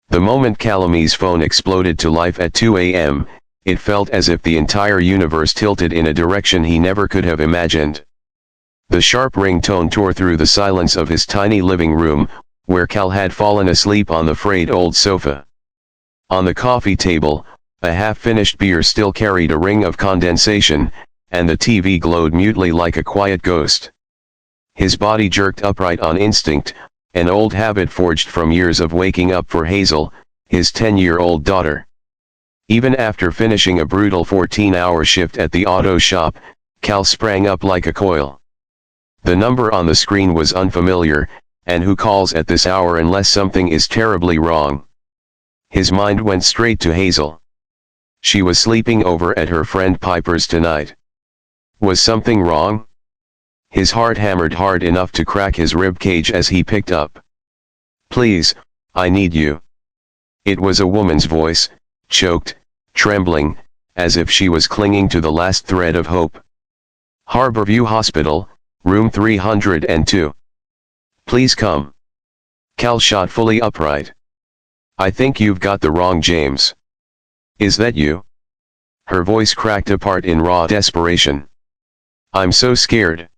The moment Callum's phone exploded to life at 2 a.m., it felt as if the entire universe tilted in a direction he never could have imagined. The sharp ringtone tore through the silence of his tiny living room, where Cal had fallen asleep on the frayed old sofa. On the coffee table, a half-finished beer still carried a ring of condensation, and the TV glowed mutely like a quiet ghost. His body jerked upright on instinct, an old habit forged from years of waking up for Hazel, his 10-year-old daughter. Even after finishing a brutal 14-hour shift at the auto shop, Cal sprang up like a coil. The number on the screen was unfamiliar, and who calls at this hour unless something is terribly wrong? His mind went straight to Hazel. She was sleeping over at her friend Piper's tonight. Was something wrong? His heart hammered hard enough to crack his rib cage as he picked up. "Please, I need you." It was a woman's voice, choked, trembling, as if she was clinging to the last thread of hope. "Harborview Hospital, room 302. Please come." Cal shot fully upright. "I think you've got the wrong James." "Is that you?" Her voice cracked apart in raw desperation. "I'm so scared.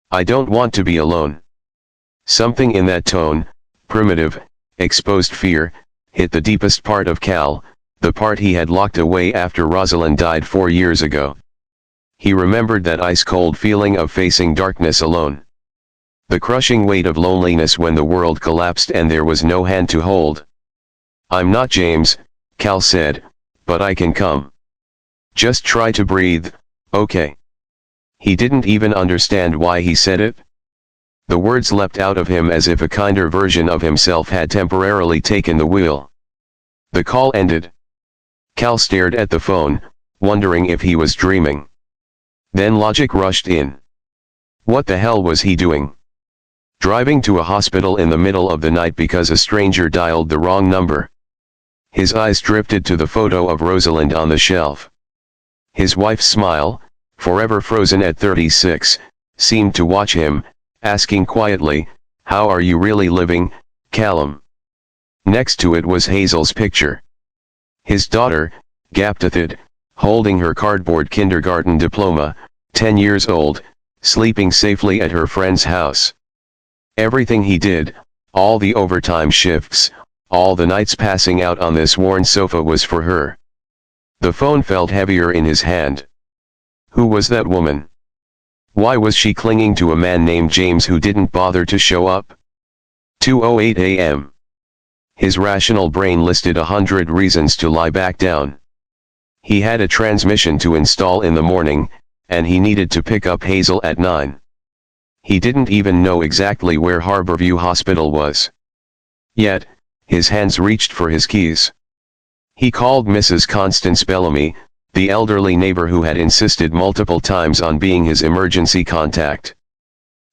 I don't want to be alone." Something in that tone, primitive, exposed fear, hit the deepest part of Cal, the part he had locked away after Rosalind died 4 years ago. He remembered that ice-cold feeling of facing darkness alone. The crushing weight of loneliness when the world collapsed and there was no hand to hold. "I'm not James," Cal said, "but I can come. Just try to breathe, okay?" He didn't even understand why he said it. The words leapt out of him as if a kinder version of himself had temporarily taken the wheel. The call ended. Cal stared at the phone, wondering if he was dreaming. Then logic rushed in. What the hell was he doing? Driving to a hospital in the middle of the night because a stranger dialed the wrong number. His eyes drifted to the photo of Rosalind on the shelf. His wife's smile, forever frozen at 36, seemed to watch him, asking quietly, "How are you really living, Callum?" Next to it was Hazel's picture. His daughter, Gaptathed, holding her cardboard kindergarten diploma, 10 years old, sleeping safely at her friend's house. Everything he did, all the overtime shifts, all the nights passing out on this worn sofa was for her. The phone felt heavier in his hand. Who was that woman? Why was she clinging to a man named James who didn't bother to show up? 2:08 a.m. His rational brain listed 100 reasons to lie back down. He had a transmission to install in the morning, and he needed to pick up Hazel at 9. He didn't even know exactly where Harborview Hospital was. Yet, his hands reached for his keys. He called Mrs. Constance Bellamy, the elderly neighbor who had insisted multiple times on being his emergency contact.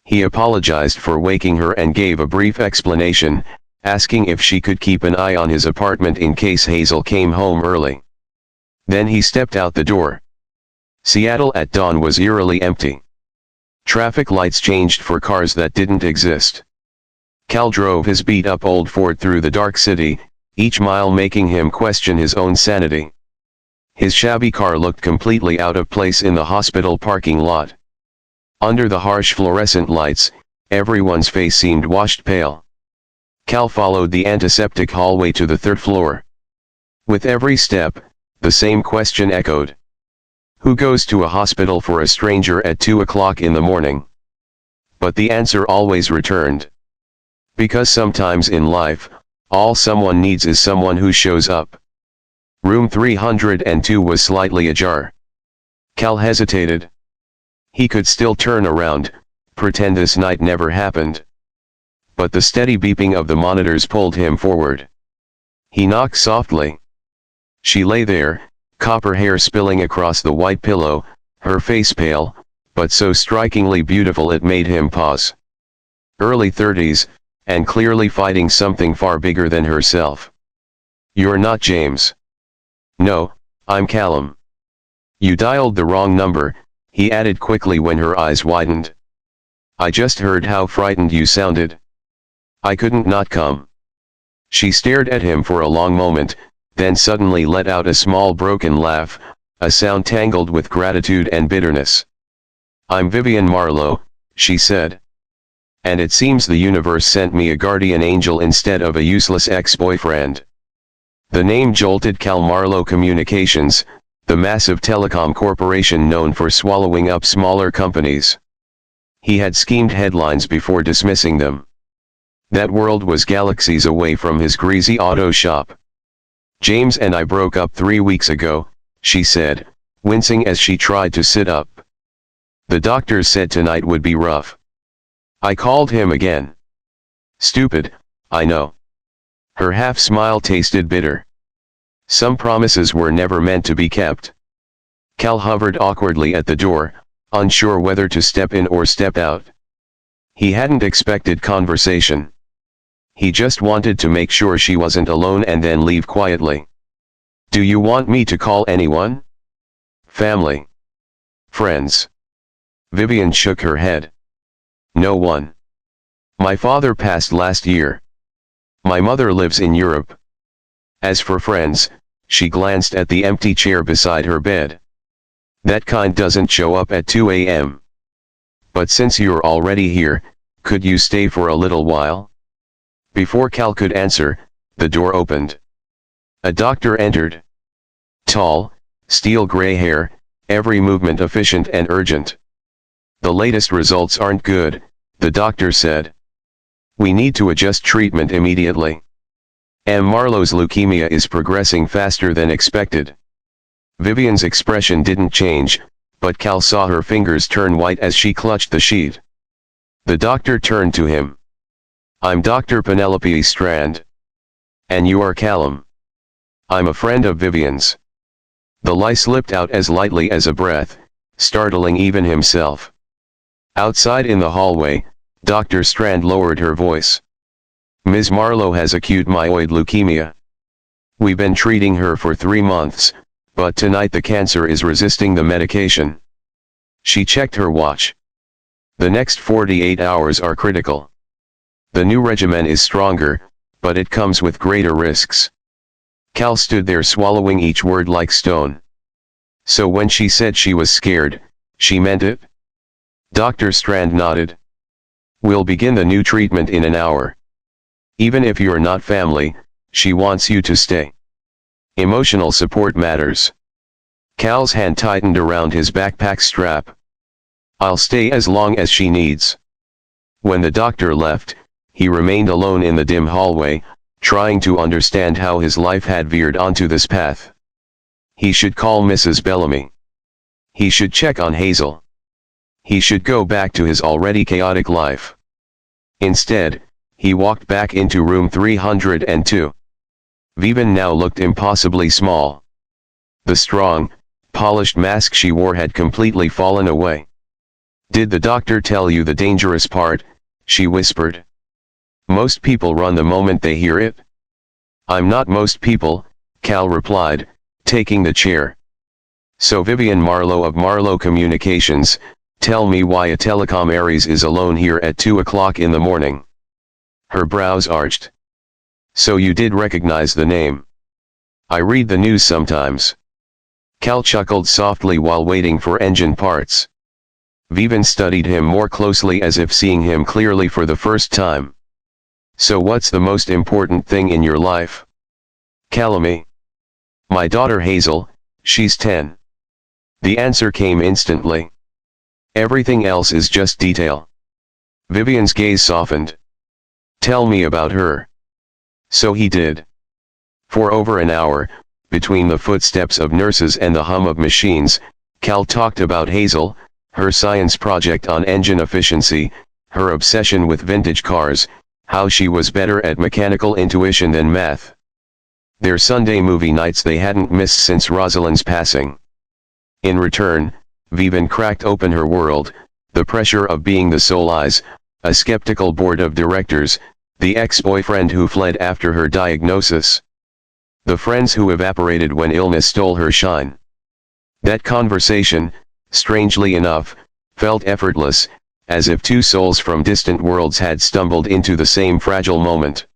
He apologized for waking her and gave a brief explanation, asking if she could keep an eye on his apartment in case Hazel came home early. Then he stepped out the door. Seattle at dawn was eerily empty. Traffic lights changed for cars that didn't exist. Cal drove his beat-up old Ford through the dark city, each mile making him question his own sanity. His shabby car looked completely out of place in the hospital parking lot. Under the harsh fluorescent lights, everyone's face seemed washed pale. Cal followed the antiseptic hallway to the 3rd floor. With every step, the same question echoed. Who goes to a hospital for a stranger at 2 o'clock in the morning? But the answer always returned. Because sometimes in life, all someone needs is someone who shows up. Room 302 was slightly ajar. Cal hesitated. He could still turn around, pretend this night never happened. But the steady beeping of the monitors pulled him forward. He knocked softly. She lay there, copper hair spilling across the white pillow, her face pale, but so strikingly beautiful it made him pause. Early 30s, and clearly fighting something far bigger than herself. "You're not James." "No, I'm Callum." "You dialed the wrong number," he added quickly when her eyes widened. "I just heard how frightened you sounded. I couldn't not come." She stared at him for a long moment, then suddenly let out a small broken laugh, a sound tangled with gratitude and bitterness. "I'm Vivian Marlowe," she said. "And it seems the universe sent me a guardian angel instead of a useless ex-boyfriend." The name jolted Cal. Marlowe Communications, the massive telecom corporation known for swallowing up smaller companies. He had schemed headlines before dismissing them. That world was galaxies away from his greasy auto shop. "James and I broke up 3 weeks ago," she said, wincing as she tried to sit up. "The doctors said tonight would be rough. I called him again. Stupid, I know." Her half-smile tasted bitter. Some promises were never meant to be kept. Cal hovered awkwardly at the door, unsure whether to step in or step out. He hadn't expected conversation. He just wanted to make sure she wasn't alone and then leave quietly. "Do you want me to call anyone? Family? Friends?" Vivian shook her head. "No one. My father passed last year. My mother lives in Europe. As for friends," she glanced at the empty chair beside her bed. "That kind doesn't show up at 2 a.m. But since you're already here, could you stay for a little while?" Before Cal could answer, the door opened. A doctor entered. Tall, steel gray hair, every movement efficient and urgent. "The latest results aren't good," the doctor said. "We need to adjust treatment immediately. M. Marlowe's leukemia is progressing faster than expected." Vivian's expression didn't change, but Cal saw her fingers turn white as she clutched the sheet. The doctor turned to him. "I'm Dr. Penelope Strand. And you are Callum." "I'm a friend of Vivian's." The lie slipped out as lightly as a breath, startling even himself. Outside in the hallway, Dr. Strand lowered her voice. "Ms. Marlowe has acute myeloid leukemia. We've been treating her for 3 months, but tonight the cancer is resisting the medication." She checked her watch. "The next 48 hours are critical. The new regimen is stronger, but it comes with greater risks." Cal stood there swallowing each word like stone. So when she said she was scared, she meant it? Dr. Strand nodded. "We'll begin the new treatment in an hour. Even if you're not family, she wants you to stay. Emotional support matters." Cal's hand tightened around his backpack strap. "I'll stay as long as she needs." When the doctor left, he remained alone in the dim hallway, trying to understand how his life had veered onto this path. He should call Mrs. Bellamy. He should check on Hazel. He should go back to his already chaotic life. Instead, he walked back into room 302. Vivian now looked impossibly small. The strong, polished mask she wore had completely fallen away. "Did the doctor tell you the dangerous part?" she whispered. "Most people run the moment they hear it." "I'm not most people," Cal replied, taking the chair. "So Vivian Marlowe of Marlowe Communications, tell me why a telecom heiress is alone here at 2 o'clock in the morning." Her brows arched. "So you did recognize the name." "I read the news sometimes." Cal chuckled softly while waiting for engine parts. Vivian studied him more closely as if seeing him clearly for the first time. "So what's the most important thing in your life?" "Callum. My daughter Hazel, she's 10. The answer came instantly. "Everything else is just detail." Vivian's gaze softened. "Tell me about her." So he did. For over an hour, between the footsteps of nurses and the hum of machines, Cal talked about Hazel, her science project on engine efficiency, her obsession with vintage cars, how she was better at mechanical intuition than math. Their Sunday movie nights they hadn't missed since Rosalind's passing. In return, Vivian cracked open her world, the pressure of being the sole eyes, a skeptical board of directors, the ex-boyfriend who fled after her diagnosis. The friends who evaporated when illness stole her shine. That conversation, strangely enough, felt effortless, as if two souls from distant worlds had stumbled into the same fragile moment.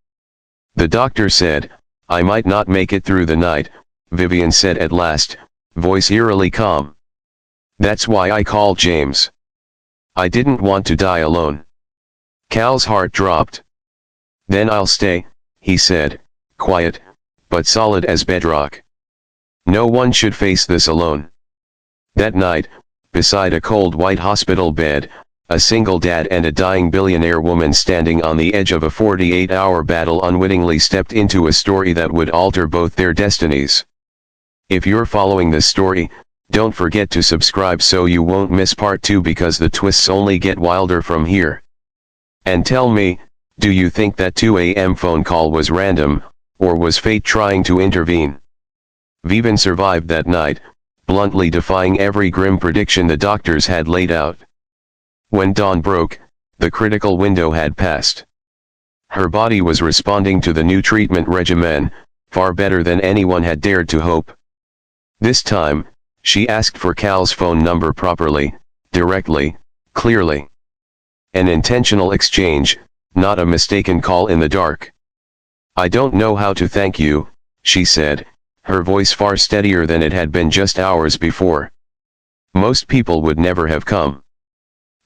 The doctor said, "I might not make it through the night," Vivian said at last, voice eerily calm. "That's why I called James. I didn't want to die alone." Cal's heart dropped. "Then I'll stay," he said, quiet, but solid as bedrock. No one should face this alone. That night, beside a cold white hospital bed, a single dad and a dying billionaire woman standing on the edge of a 48-hour battle unwittingly stepped into a story that would alter both their destinies. If you're following this story, don't forget to subscribe so you won't miss part 2, because the twists only get wilder from here. And tell me, do you think that 2 a.m. phone call was random, or was fate trying to intervene? Vivian survived that night, bluntly defying every grim prediction the doctors had laid out. When dawn broke, the critical window had passed. Her body was responding to the new treatment regimen, far better than anyone had dared to hope. This time, she asked for Cal's phone number properly, directly, clearly. An intentional exchange, not a mistaken call in the dark. "I don't know how to thank you," she said, her voice far steadier than it had been just hours before. "Most people would never have come.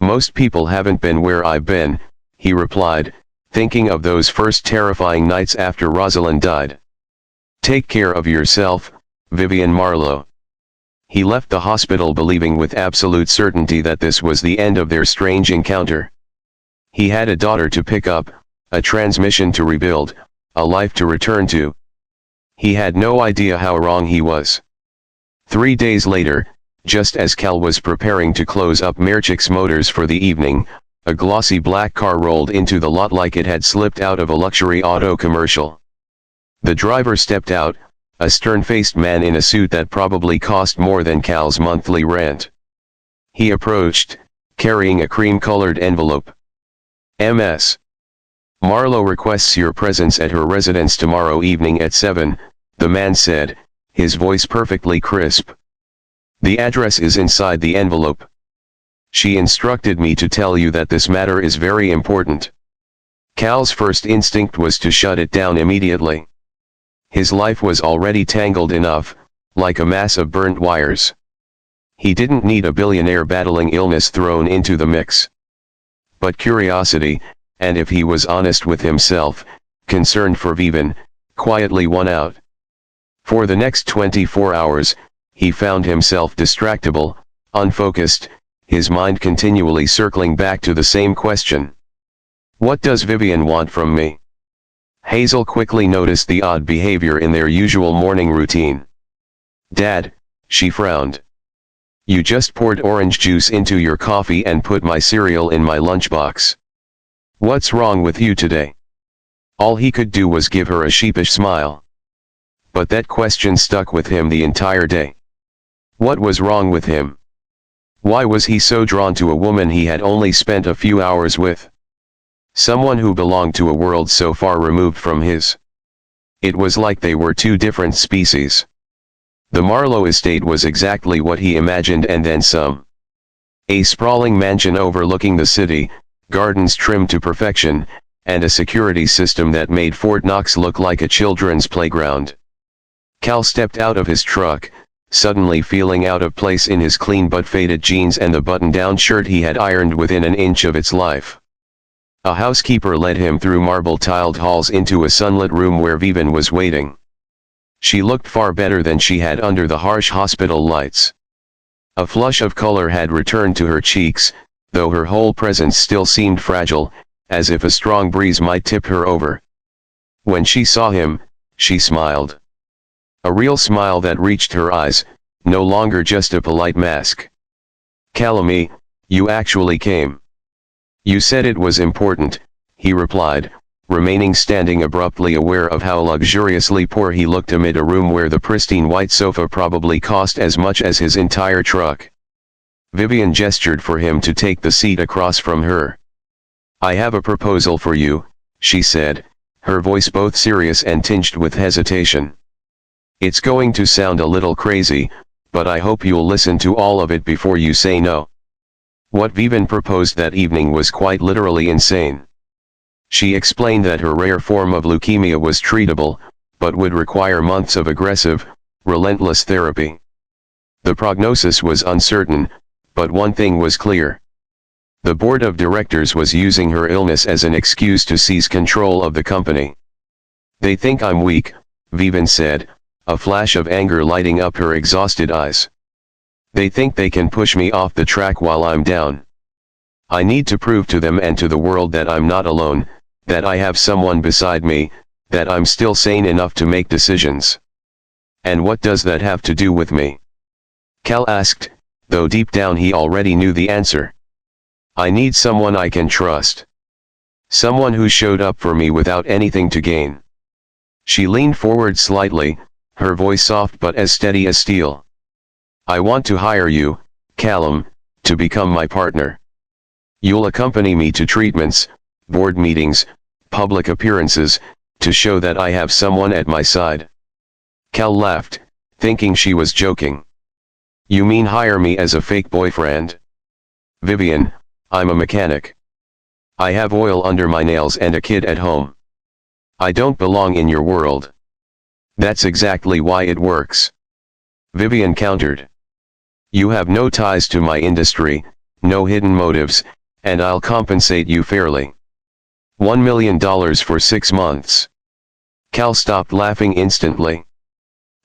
Most people haven't been where I've been," he replied, thinking of those first terrifying nights after Rosalind died. "Take care of yourself, Vivian Marlowe." He left the hospital believing with absolute certainty that this was the end of their strange encounter. He had a daughter to pick up, a transmission to rebuild, a life to return to. He had no idea how wrong he was. 3 days later, just as Cal was preparing to close up Merchik's Motors for the evening, a glossy black car rolled into the lot like it had slipped out of a luxury auto commercial. The driver stepped out, a stern-faced man in a suit that probably cost more than Cal's monthly rent. He approached, carrying a cream-colored envelope. "Ms. Marlowe requests your presence at her residence tomorrow evening at 7, the man said, his voice perfectly crisp. "The address is inside the envelope. She instructed me to tell you that this matter is very important." Cal's first instinct was to shut it down immediately. His life was already tangled enough, like a mass of burnt wires. He didn't need a billionaire battling illness thrown into the mix. But curiosity, and if he was honest with himself, concern for Vivian, quietly won out. For the next 24 hours, he found himself distractible, unfocused, his mind continually circling back to the same question. What does Vivian want from me? Hazel quickly noticed the odd behavior in their usual morning routine. "Dad," she frowned. "You just poured orange juice into your coffee and put my cereal in my lunchbox. What's wrong with you today?" All he could do was give her a sheepish smile. But that question stuck with him the entire day. What was wrong with him? Why was he so drawn to a woman he had only spent a few hours with? Someone who belonged to a world so far removed from his. It was like they were two different species. The Marlowe estate was exactly what he imagined and then some. A sprawling mansion overlooking the city, gardens trimmed to perfection, and a security system that made Fort Knox look like a children's playground. Cal stepped out of his truck, suddenly feeling out of place in his clean but faded jeans and the button-down shirt he had ironed within an inch of its life. A housekeeper led him through marble-tiled halls into a sunlit room where Vivian was waiting. She looked far better than she had under the harsh hospital lights. A flush of color had returned to her cheeks, though her whole presence still seemed fragile, as if a strong breeze might tip her over. When she saw him, she smiled. A real smile that reached her eyes, no longer just a polite mask. "Calamy, you actually came." "You said it was important," he replied, remaining standing abruptly aware of how luxuriously poor he looked amid a room where the pristine white sofa probably cost as much as his entire truck. Vivian gestured for him to take the seat across from her. "I have a proposal for you," she said, her voice both serious and tinged with hesitation. "It's going to sound a little crazy, but I hope you'll listen to all of it before you say no." What Vivian proposed that evening was quite literally insane. She explained that her rare form of leukemia was treatable, but would require months of aggressive, relentless therapy. The prognosis was uncertain, but one thing was clear. The board of directors was using her illness as an excuse to seize control of the company. "They think I'm weak," Vivian said, a flash of anger lighting up her exhausted eyes. "They think they can push me off the track while I'm down. I need to prove to them and to the world that I'm not alone, that I have someone beside me, that I'm still sane enough to make decisions." "And what does that have to do with me?" Cal asked, though deep down he already knew the answer. "I need someone I can trust. Someone who showed up for me without anything to gain." She leaned forward slightly, her voice soft but as steady as steel. "I want to hire you, Callum, to become my partner. You'll accompany me to treatments, board meetings, public appearances, to show that I have someone at my side." Cal laughed, thinking she was joking. "You mean hire me as a fake boyfriend?" "Vivian, I'm a mechanic. I have oil under my nails and a kid at home. I don't belong in your world." "That's exactly why it works," Vivian countered. "You have no ties to my industry, no hidden motives, and I'll compensate you fairly. $1 million for 6 months. Cal stopped laughing instantly.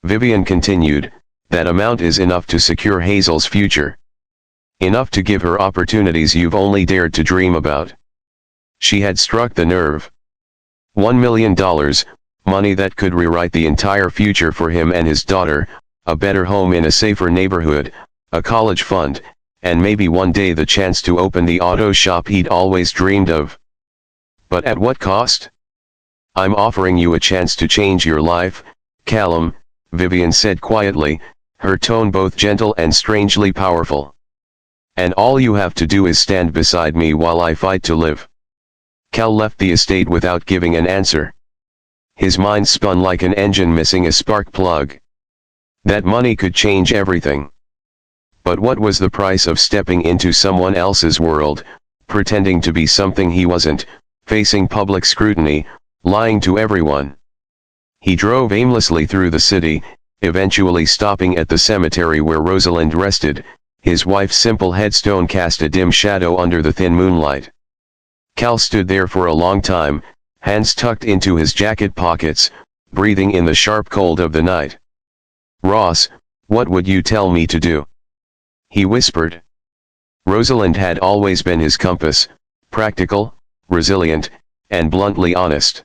Vivian continued, "That amount is enough to secure Hazel's future. Enough to give her opportunities you've only dared to dream about." She had struck the nerve. $1 million, money that could rewrite the entire future for him and his daughter, a better home in a safer neighborhood, a college fund, and maybe one day the chance to open the auto shop he'd always dreamed of. But at what cost? "I'm offering you a chance to change your life, Callum," Vivian said quietly, her tone both gentle and strangely powerful. "And all you have to do is stand beside me while I fight to live." Cal left the estate without giving an answer. His mind spun like an engine missing a spark plug. That money could change everything. But what was the price of stepping into someone else's world, pretending to be something he wasn't, facing public scrutiny, lying to everyone? He drove aimlessly through the city, eventually stopping at the cemetery where Rosalind rested. His wife's simple headstone cast a dim shadow under the thin moonlight. Cal stood there for a long time, hands tucked into his jacket pockets, breathing in the sharp cold of the night. "Ross, what would you tell me to do?" he whispered. Rosalind had always been his compass, practical, resilient, and bluntly honest.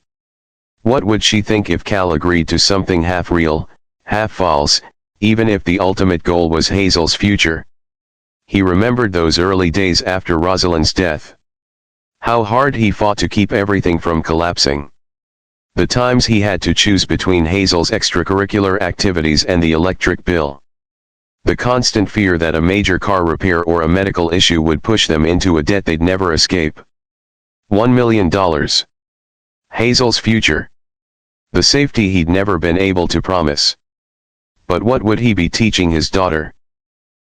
What would she think if Cal agreed to something half real, half false, even if the ultimate goal was Hazel's future? He remembered those early days after Rosalind's death. How hard he fought to keep everything from collapsing. The times he had to choose between Hazel's extracurricular activities and the electric bill. The constant fear that a major car repair or a medical issue would push them into a debt they'd never escape. $1 million. Hazel's future. The safety he'd never been able to promise. But what would he be teaching his daughter?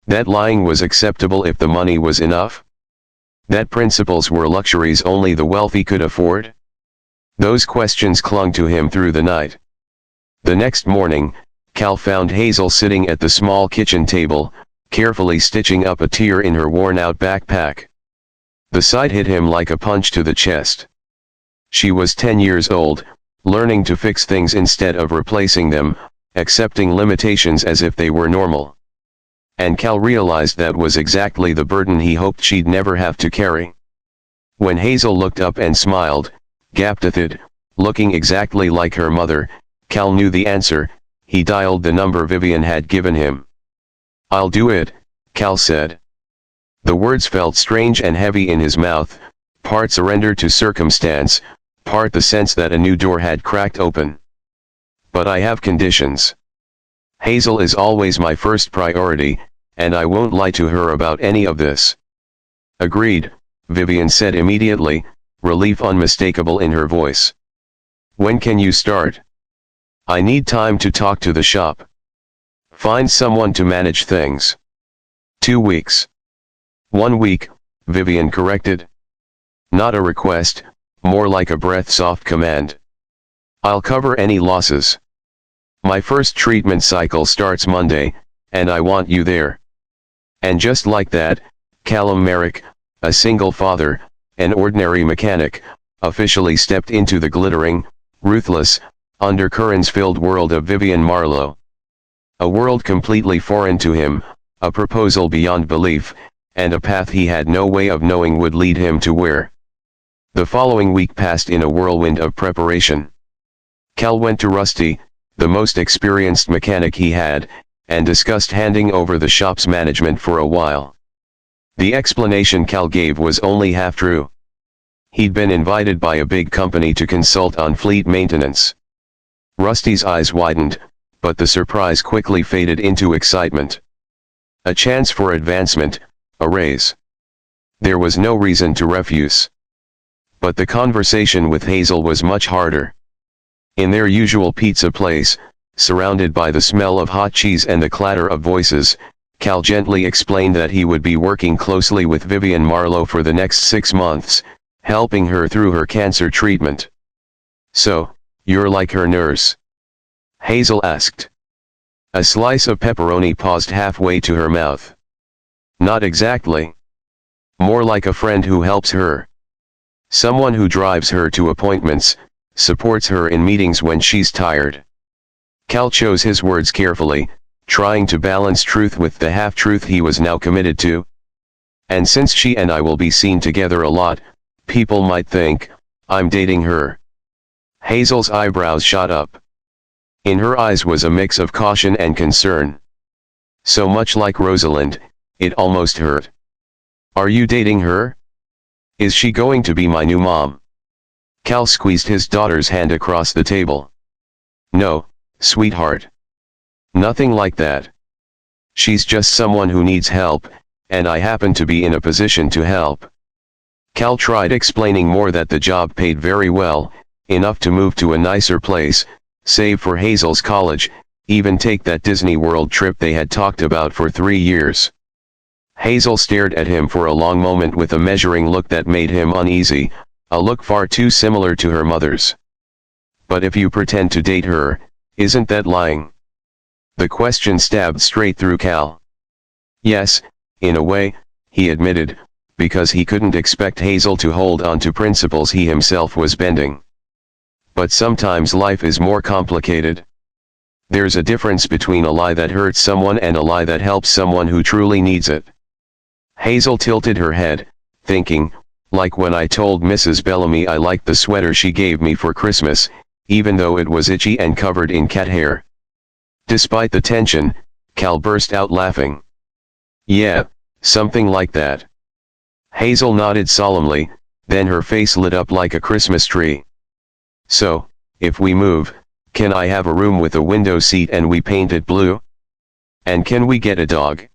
That lying was acceptable if the money was enough? That principles were luxuries only the wealthy could afford? Those questions clung to him through the night. The next morning, Cal found Hazel sitting at the small kitchen table, carefully stitching up a tear in her worn-out backpack. The sight hit him like a punch to the chest. She was 10 years old, learning to fix things instead of replacing them, accepting limitations as if they were normal. And Cal realized that was exactly the burden he hoped she'd never have to carry. When Hazel looked up and smiled, gaptoothed, looking exactly like her mother, Cal knew the answer. He dialed the number Vivian had given him. "I'll do it," Cal said. The words felt strange and heavy in his mouth, part surrender to circumstance, part the sense that a new door had cracked open. "But I have conditions. Hazel is always my first priority, and I won't lie to her about any of this." "Agreed," Vivian said immediately, relief unmistakable in her voice. "When can you start?" "I need time to talk to the shop. Find someone to manage things." 2 weeks. 1 week, Vivian corrected. Not a request, more like a breath-soft command. I'll cover any losses. My first treatment cycle starts Monday, and I want you there. And just like that, Callum Merrick, a single father, an ordinary mechanic, officially stepped into the glittering, ruthless, undercurrents-filled world of Vivian Marlowe. A world completely foreign to him, a proposal beyond belief, and a path he had no way of knowing would lead him to where. The following week passed in a whirlwind of preparation. Cal went to Rusty, the most experienced mechanic he had, and discussed handing over the shop's management for a while. The explanation Cal gave was only half true. He'd been invited by a big company to consult on fleet maintenance. Rusty's eyes widened, but the surprise quickly faded into excitement. A chance for advancement, a raise. There was no reason to refuse. But the conversation with Hazel was much harder. In their usual pizza place, surrounded by the smell of hot cheese and the clatter of voices, Cal gently explained that he would be working closely with Vivian Marlowe for the next 6 months, helping her through her cancer treatment. "So, you're like her nurse?" Hazel asked. A slice of pepperoni paused halfway to her mouth. "Not exactly. More like a friend who helps her. Someone who drives her to appointments, supports her in meetings when she's tired." Cal chose his words carefully, trying to balance truth with the half-truth he was now committed to. "And since she and I will be seen together a lot, people might think I'm dating her." Hazel's eyebrows shot up. In her eyes was a mix of caution and concern. So much like Rosalind, it almost hurt. "Are you dating her? Is she going to be my new mom?" Cal squeezed his daughter's hand across the table. "No, sweetheart. Nothing like that. She's just someone who needs help, and I happen to be in a position to help." Cal tried explaining more that the job paid very well, enough to move to a nicer place, save for Hazel's college, even take that Disney World trip they had talked about for 3 years. Hazel stared at him for a long moment with a measuring look that made him uneasy, a look far too similar to her mother's. "But if you pretend to date her, isn't that lying?" The question stabbed straight through Cal. "Yes, in a way," he admitted, because he couldn't expect Hazel to hold on to principles he himself was bending. "But sometimes life is more complicated. There's a difference between a lie that hurts someone and a lie that helps someone who truly needs it." Hazel tilted her head, thinking, "Like when I told Mrs. Bellamy I liked the sweater she gave me for Christmas, even though it was itchy and covered in cat hair." Despite the tension, Cal burst out laughing. "Yeah, something like that." Hazel nodded solemnly, then her face lit up like a Christmas tree. "So, if we move, can I have a room with a window seat and we paint it blue? And can we get a dog?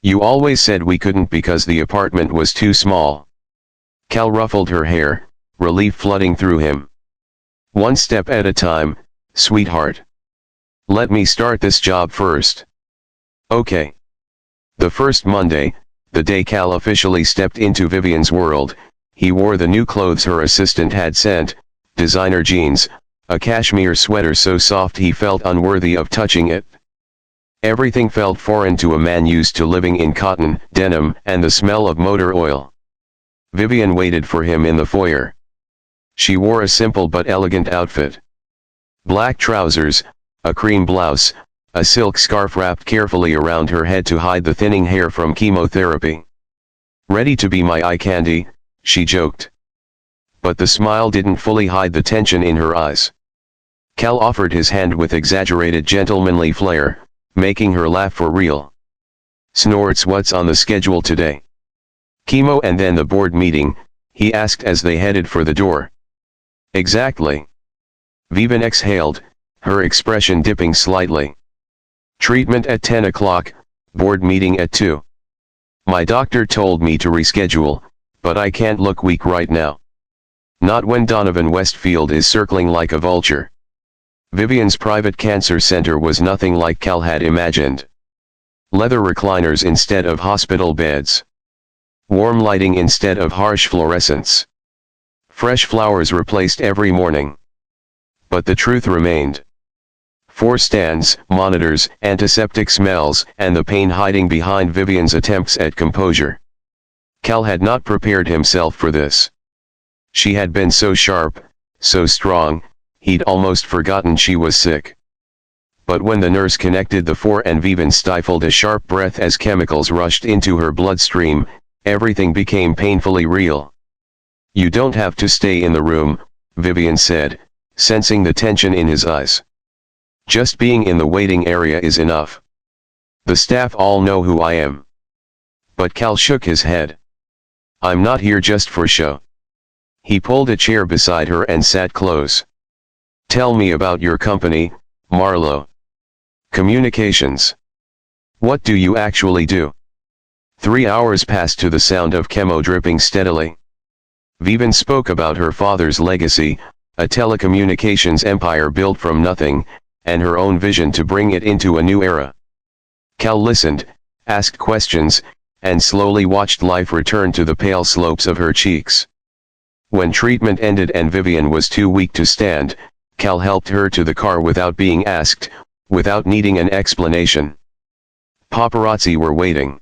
You always said we couldn't because the apartment was too small." Cal ruffled her hair, relief flooding through him. "One step at a time, sweetheart. Let me start this job first." "Okay." The first Monday, the day Cal officially stepped into Vivian's world, he wore the new clothes her assistant had sent, designer jeans, a cashmere sweater so soft he felt unworthy of touching it. Everything felt foreign to a man used to living in cotton, denim, and the smell of motor oil. Vivian waited for him in the foyer. She wore a simple but elegant outfit. Black trousers, a cream blouse, a silk scarf wrapped carefully around her head to hide the thinning hair from chemotherapy. "Ready to be my eye candy," she joked. But the smile didn't fully hide the tension in her eyes. Cal offered his hand with exaggerated gentlemanly flair, making her laugh for real. "Snorts, what's on the schedule today?" "Chemo and then the board meeting," he asked as they headed for the door. "Exactly." Vivian exhaled, her expression dipping slightly. "Treatment at 10 o'clock, board meeting at 2. My doctor told me to reschedule, but I can't look weak right now. Not when Donovan Westfield is circling like a vulture." Vivian's private cancer center was nothing like Cal had imagined. Leather recliners instead of hospital beds. Warm lighting instead of harsh fluorescence. Fresh flowers replaced every morning. But the truth remained. 4 stands, monitors, antiseptic smells, and the pain hiding behind Vivian's attempts at composure. Cal had not prepared himself for this. She had been so sharp, so strong, he'd almost forgotten she was sick. But when the nurse connected the 4 and Vivian stifled a sharp breath as chemicals rushed into her bloodstream, everything became painfully real. "You don't have to stay in the room," Vivian said, sensing the tension in his eyes. "Just being in the waiting area is enough. The staff all know who I am." But Cal shook his head. "I'm not here just for show." He pulled a chair beside her and sat close. "Tell me about your company, Marlowe. Communications. What do you actually do?" 3 hours passed to the sound of chemo dripping steadily. Vivian spoke about her father's legacy, a telecommunications empire built from nothing, and her own vision to bring it into a new era. Cal listened, asked questions, and slowly watched life return to the pale slopes of her cheeks. When treatment ended and Vivian was too weak to stand, Cal helped her to the car without being asked, without needing an explanation. Paparazzi were waiting.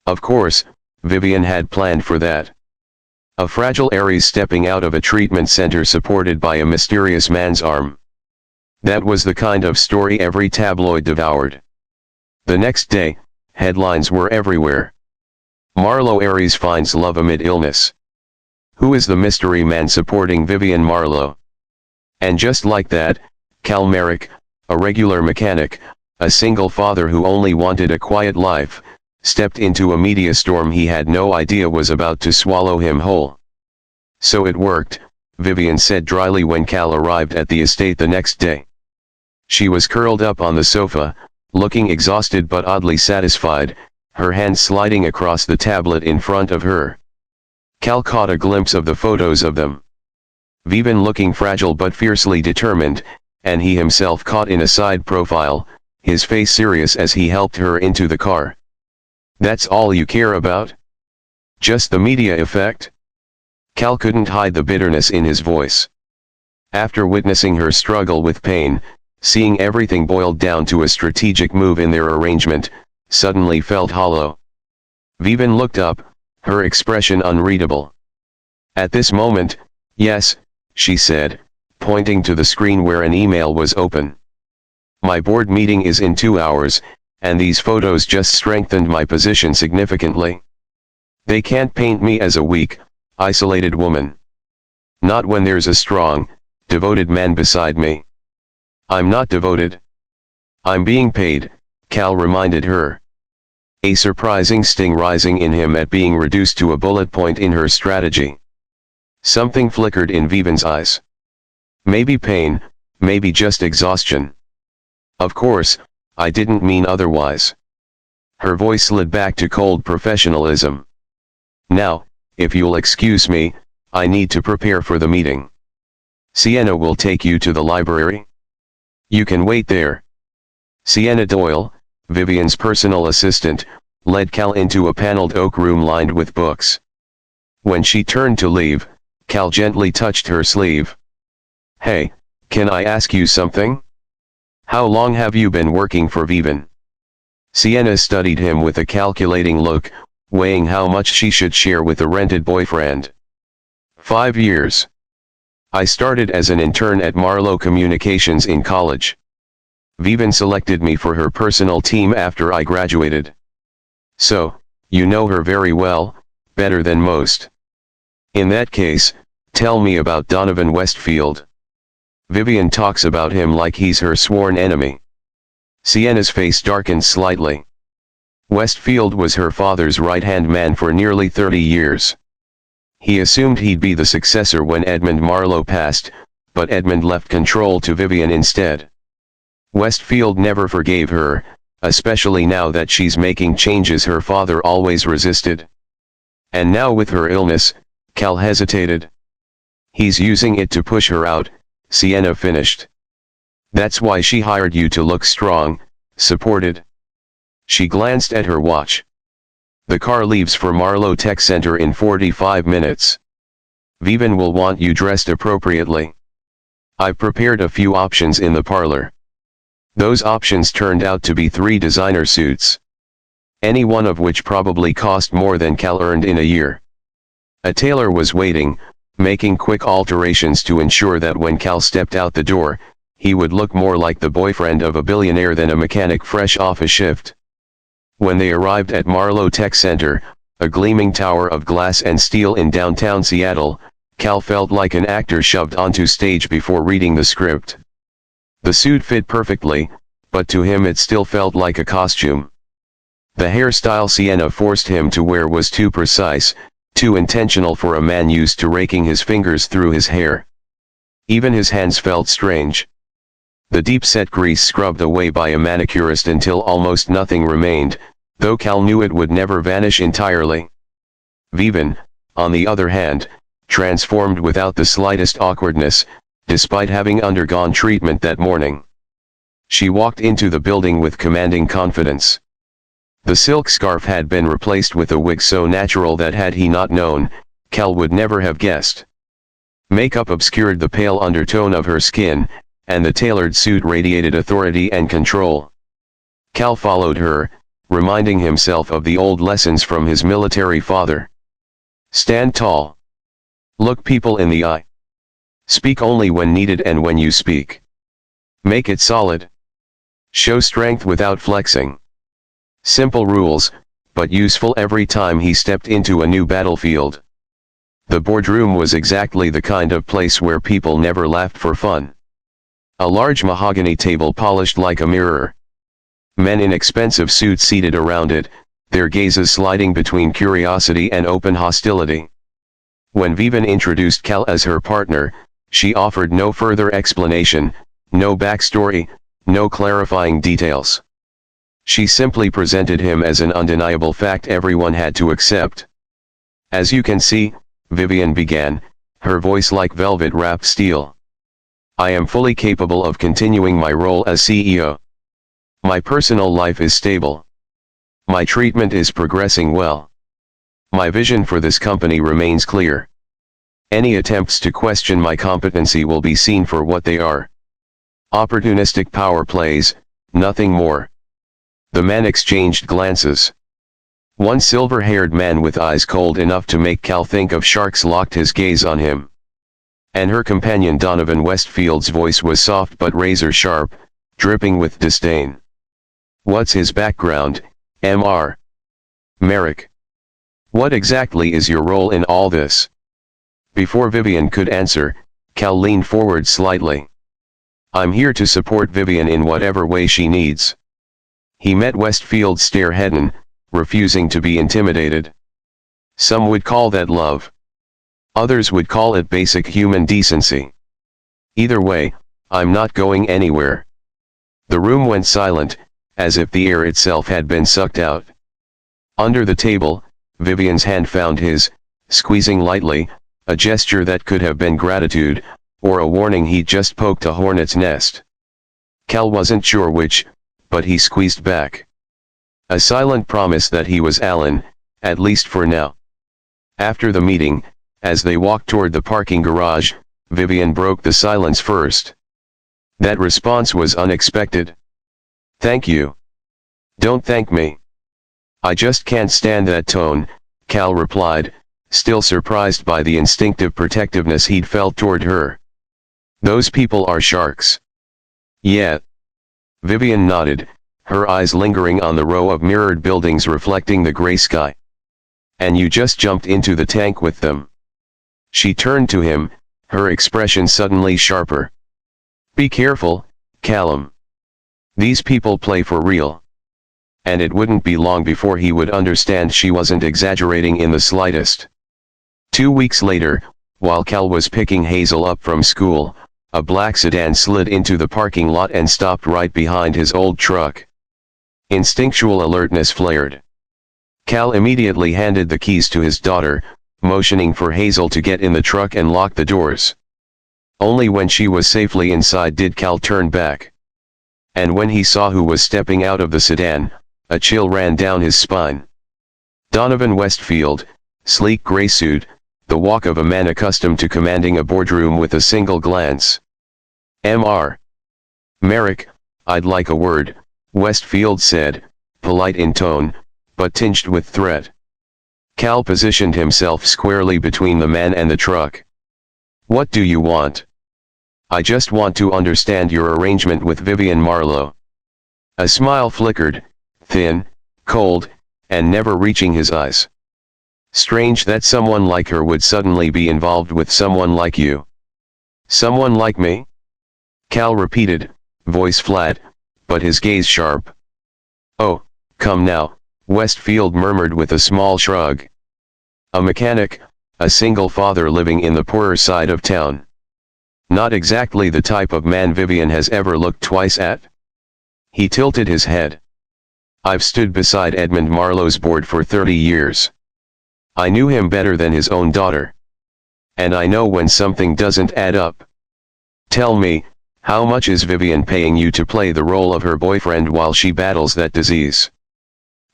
Of course, Vivian had planned for that. A fragile Aries stepping out of a treatment center supported by a mysterious man's arm. That was the kind of story every tabloid devoured. The next day, headlines were everywhere. Marlowe Aries finds love amid illness. Who is the mystery man supporting Vivian Marlowe? And just like that, Cal Merrick, a regular mechanic, a single father who only wanted a quiet life, stepped into a media storm he had no idea was about to swallow him whole. "So it worked," Vivian said dryly when Cal arrived at the estate the next day. She was curled up on the sofa, looking exhausted but oddly satisfied, her hand sliding across the tablet in front of her. Cal caught a glimpse of the photos of them. Vivian looking fragile but fiercely determined, and he himself caught in a side profile, his face serious as he helped her into the car. "That's all you care about? Just the media effect?" Cal couldn't hide the bitterness in his voice. After witnessing her struggle with pain, seeing everything boiled down to a strategic move in their arrangement, suddenly felt hollow. Vivian looked up, her expression unreadable. At this moment, "Yes," she said, pointing to the screen where an email was open. "My board meeting is in 2 hours, and these photos just strengthened my position significantly. They can't paint me as a weak, isolated woman. Not when there's a strong, devoted man beside me." "I'm not devoted. I'm being paid," Cal reminded her. A surprising sting rising in him at being reduced to a bullet point in her strategy. Something flickered in Vivian's eyes. Maybe pain, maybe just exhaustion. "Of course, I didn't mean otherwise." Her voice slid back to cold professionalism. "Now, if you'll excuse me, I need to prepare for the meeting. Sienna will take you to the library. You can wait there." Sienna Doyle, Vivian's personal assistant, led Cal into a paneled oak room lined with books. When she turned to leave, Cal gently touched her sleeve. "Hey, can I ask you something? How long have you been working for Vivian?" Sienna studied him with a calculating look, weighing how much she should share with the rented boyfriend. 5 years. I started as an intern at Marlowe Communications in college. Vivian selected me for her personal team after I graduated. So, you know her very well, better than most. In that case, tell me about Donovan Westfield. Vivian talks about him like he's her sworn enemy. Sienna's face darkened slightly. Westfield was her father's right-hand man for nearly 30 years. He assumed he'd be the successor when Edmund Marlowe passed, but Edmund left control to Vivian instead. Westfield never forgave her, especially now that she's making changes her father always resisted. And now with her illness, Cal hesitated. He's using it to push her out, Sienna finished. That's why she hired you to look strong, supported. She glanced at her watch. The car leaves for Marlowe Tech Center in 45 minutes. Vivian will want you dressed appropriately. I've prepared a few options in the parlor. Those options turned out to be 3 designer suits. Any one of which probably cost more than Cal earned in a year. A tailor was waiting, making quick alterations to ensure that when Cal stepped out the door, he would look more like the boyfriend of a billionaire than a mechanic fresh off a shift. When they arrived at Marlowe Tech Center, a gleaming tower of glass and steel in downtown Seattle, Cal felt like an actor shoved onto stage before reading the script. The suit fit perfectly, but to him it still felt like a costume. The hairstyle Sienna forced him to wear was too precise, too intentional for a man used to raking his fingers through his hair. Even his hands felt strange. The deep-set grease scrubbed away by a manicurist until almost nothing remained, though Cal knew it would never vanish entirely. Vivian, on the other hand, transformed without the slightest awkwardness, despite having undergone treatment that morning. She walked into the building with commanding confidence. The silk scarf had been replaced with a wig so natural that had he not known, Cal would never have guessed. Makeup obscured the pale undertone of her skin, and the tailored suit radiated authority and control. Cal followed her, reminding himself of the old lessons from his military father. Stand tall. Look people in the eye. Speak only when needed and when you speak. Make it solid. Show strength without flexing. Simple rules, but useful every time he stepped into a new battlefield. The boardroom was exactly the kind of place where people never laughed for fun. A large mahogany table polished like a mirror. Men in expensive suits seated around it, their gazes sliding between curiosity and open hostility. When Vivian introduced Cal as her partner, she offered no further explanation, no backstory, no clarifying details. She simply presented him as an undeniable fact everyone had to accept. As you can see, Vivian began, her voice like velvet-wrapped steel. I am fully capable of continuing my role as CEO. My personal life is stable. My treatment is progressing well. My vision for this company remains clear. Any attempts to question my competency will be seen for what they are. Opportunistic power plays, nothing more. The men exchanged glances. One silver-haired man with eyes cold enough to make Cal think of sharks locked his gaze on him. And her companion Donovan Westfield's voice was soft but razor-sharp, dripping with disdain. What's his background, Mr. Merrick? What exactly is your role in all this? Before Vivian could answer, Cal leaned forward slightly. I'm here to support Vivian in whatever way she needs. He met Westfield's stare head-on, refusing to be intimidated. Some would call that love. Others would call it basic human decency. Either way, I'm not going anywhere. The room went silent, as if the air itself had been sucked out. Under the table, Vivian's hand found his, squeezing lightly, a gesture that could have been gratitude, or a warning he'd just poked a hornet's nest. Cal wasn't sure which, but he squeezed back. A silent promise that he was Alan, at least for now. After the meeting, as they walked toward the parking garage, Vivian broke the silence first. That response was unexpected. Thank you. Don't thank me. I just can't stand that tone, Cal replied, still surprised by the instinctive protectiveness he'd felt toward her. Those people are sharks. Yeah. Vivian nodded, her eyes lingering on the row of mirrored buildings reflecting the gray sky. And you just jumped into the tank with them. She turned to him, her expression suddenly sharper. Be careful, Callum. These people play for real. And it wouldn't be long before he would understand she wasn't exaggerating in the slightest. 2 weeks later, while Cal was picking Hazel up from school, a black sedan slid into the parking lot and stopped right behind his old truck. Instinctual alertness flared. Cal immediately handed the keys to his daughter, motioning for Hazel to get in the truck and lock the doors. Only when she was safely inside did Cal turn back. And when he saw who was stepping out of the sedan, a chill ran down his spine. Donovan Westfield, sleek gray suit, the walk of a man accustomed to commanding a boardroom with a single glance. Mr. Merrick, I'd like a word, Westfield said, polite in tone, but tinged with threat. Cal positioned himself squarely between the man and the truck. What do you want? I just want to understand your arrangement with Vivian Marlowe. A smile flickered, thin, cold, and never reaching his eyes. Strange that someone like her would suddenly be involved with someone like you. Someone like me? Cal repeated, voice flat, but his gaze sharp. Oh, come now, Westfield murmured with a small shrug. A mechanic, a single father living in the poorer side of town. Not exactly the type of man Vivian has ever looked twice at. He tilted his head. I've stood beside Edmund Marlowe's board for 30 years. I knew him better than his own daughter. And I know when something doesn't add up. Tell me, how much is Vivian paying you to play the role of her boyfriend while she battles that disease?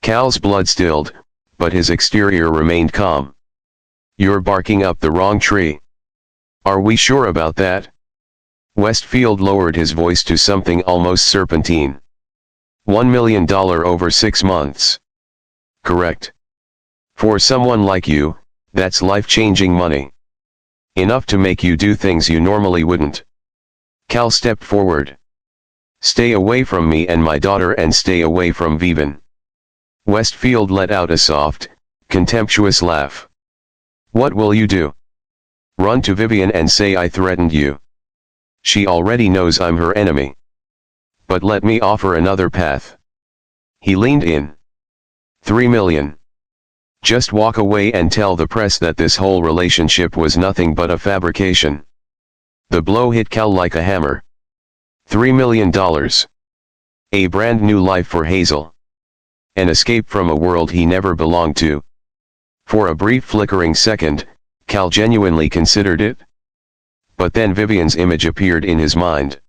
Cal's blood stilled, but his exterior remained calm. You're barking up the wrong tree. Are we sure about that? Westfield lowered his voice to something almost serpentine. $1 million over 6 months. Correct. For someone like you, that's life-changing money. Enough to make you do things you normally wouldn't. Cal stepped forward. Stay away from me and my daughter and stay away from Vivian. Westfield let out a soft, contemptuous laugh. What will you do? Run to Vivian and say I threatened you. She already knows I'm her enemy. But let me offer another path. He leaned in. 3 million. Just walk away and tell the press that this whole relationship was nothing but a fabrication. The blow hit Cal like a hammer. $3 million. A brand new life for Hazel. An escape from a world he never belonged to. For a brief flickering second, Cal genuinely considered it. But then Vivian's image appeared in his mind.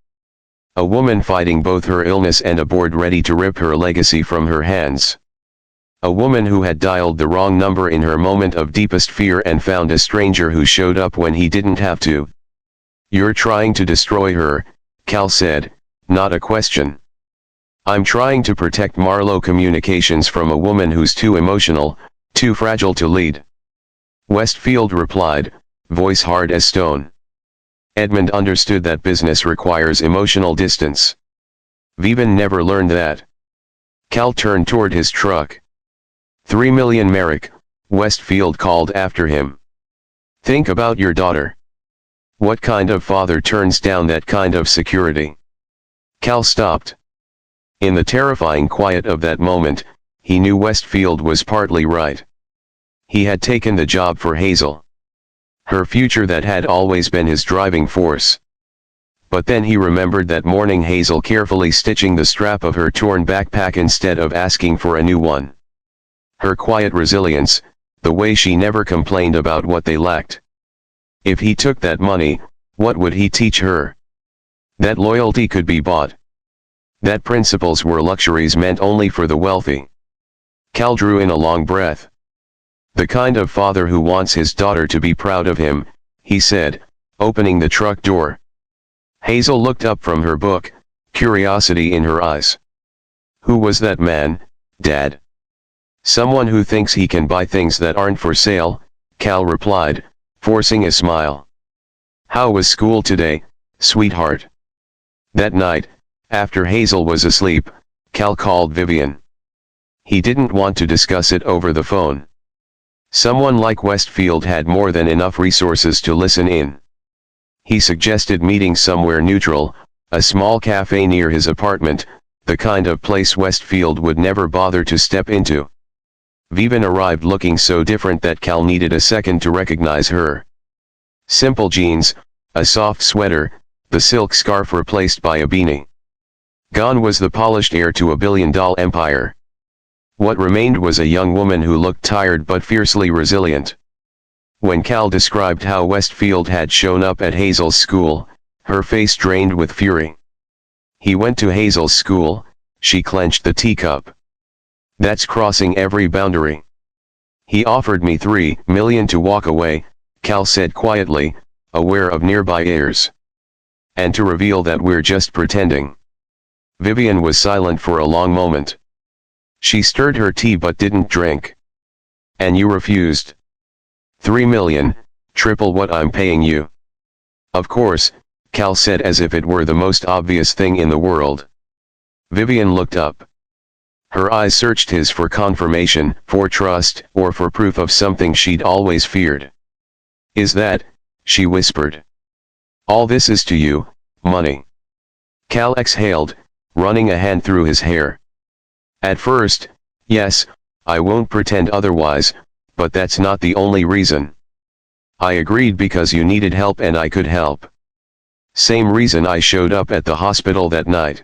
A woman fighting both her illness and a board ready to rip her legacy from her hands. A woman who had dialed the wrong number in her moment of deepest fear and found a stranger who showed up when he didn't have to. You're trying to destroy her, Cal said, not a question. I'm trying to protect Marlowe Communications from a woman who's too emotional, too fragile to lead. Westfield replied, voice hard as stone. Edmund understood that business requires emotional distance. Vivian never learned that. Cal turned toward his truck. 3 million Merrick, Westfield called after him. Think about your daughter. What kind of father turns down that kind of security? Cal stopped. In the terrifying quiet of that moment, he knew Westfield was partly right. He had taken the job for Hazel. Her future that had always been his driving force. But then he remembered that morning Hazel carefully stitching the strap of her torn backpack instead of asking for a new one. Her quiet resilience, the way she never complained about what they lacked. If he took that money, what would he teach her? That loyalty could be bought. That principles were luxuries meant only for the wealthy. Cal drew in a long breath. The kind of father who wants his daughter to be proud of him, he said, opening the truck door. Hazel looked up from her book, curiosity in her eyes. Who was that man, Dad? Someone who thinks he can buy things that aren't for sale, Cal replied, forcing a smile. How was school today, sweetheart? That night, after Hazel was asleep, Cal called Vivian. He didn't want to discuss it over the phone. Someone like Westfield had more than enough resources to listen in. He suggested meeting somewhere neutral, a small cafe near his apartment, the kind of place Westfield would never bother to step into. Vivian arrived looking so different that Cal needed a second to recognize her. Simple jeans, a soft sweater, the silk scarf replaced by a beanie. Gone was the polished heir to a billion-dollar empire. What remained was a young woman who looked tired but fiercely resilient. When Cal described how Westfield had shown up at Hazel's school, her face drained with fury. He went to Hazel's school, she clenched the teacup. That's crossing every boundary. He offered me $3 million to walk away, Cal said quietly, aware of nearby ears. And to reveal that we're just pretending. Vivian was silent for a long moment. She stirred her tea but didn't drink. And you refused. 3 million, triple what I'm paying you. Of course, Cal said as if it were the most obvious thing in the world. Vivian looked up. Her eyes searched his for confirmation, for trust, or for proof of something she'd always feared. Is that, she whispered. All this is to you, money. Cal exhaled, running a hand through his hair. At first, yes, I won't pretend otherwise, but that's not the only reason. I agreed because you needed help and I could help. Same reason I showed up at the hospital that night.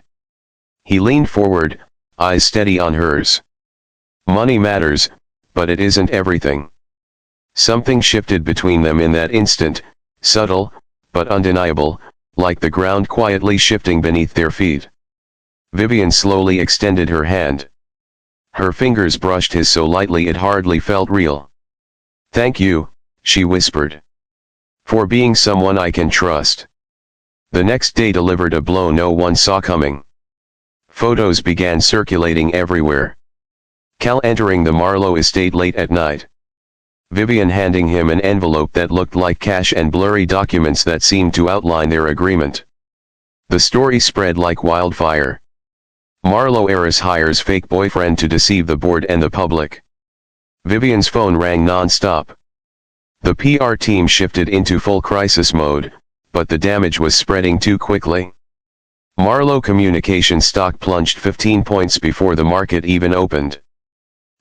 He leaned forward, eyes steady on hers. Money matters, but it isn't everything. Something shifted between them in that instant, subtle, but undeniable, like the ground quietly shifting beneath their feet. Vivian slowly extended her hand. Her fingers brushed his so lightly it hardly felt real. Thank you, she whispered. For being someone I can trust. The next day delivered a blow no one saw coming. Photos began circulating everywhere. Cal entering the Marlowe estate late at night. Vivian handing him an envelope that looked like cash and blurry documents that seemed to outline their agreement. The story spread like wildfire. Marlowe heiress hires fake boyfriend to deceive the board and the public. Vivian's phone rang non-stop. The PR team shifted into full crisis mode, but the damage was spreading too quickly. Marlowe communication stock plunged 15 points before the market even opened.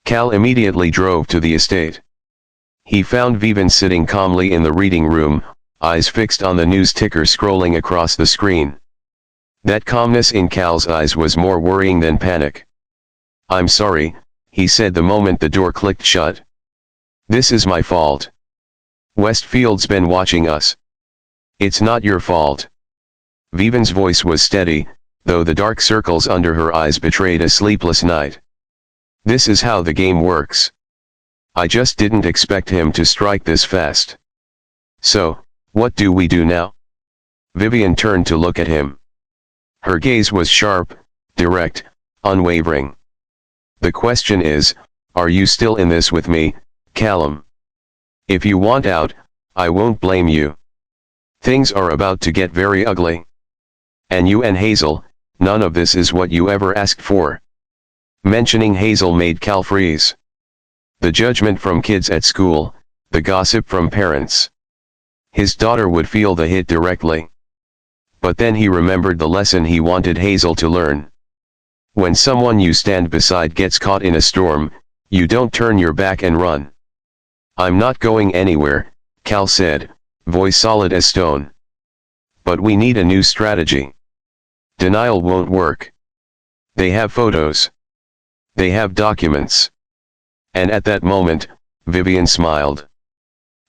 Cal immediately drove to the estate. He found Vivian sitting calmly in the reading room, eyes fixed on the news ticker scrolling across the screen. That calmness in Cal's eyes was more worrying than panic. I'm sorry, he said the moment the door clicked shut. This is my fault. Westfield's been watching us. It's not your fault. Vivian's voice was steady, though the dark circles under her eyes betrayed a sleepless night. This is how the game works. I just didn't expect him to strike this fast. So, what do we do now? Vivian turned to look at him. Her gaze was sharp, direct, unwavering. The question is, are you still in this with me, Callum? If you want out, I won't blame you. Things are about to get very ugly. And you and Hazel, none of this is what you ever asked for. Mentioning Hazel made Cal freeze. The judgment from kids at school, the gossip from parents. His daughter would feel the hit directly. But then he remembered the lesson he wanted Hazel to learn. When someone you stand beside gets caught in a storm, you don't turn your back and run. I'm not going anywhere, Cal said, voice solid as stone. But we need a new strategy. Denial won't work. They have photos. They have documents. And at that moment, Vivian smiled.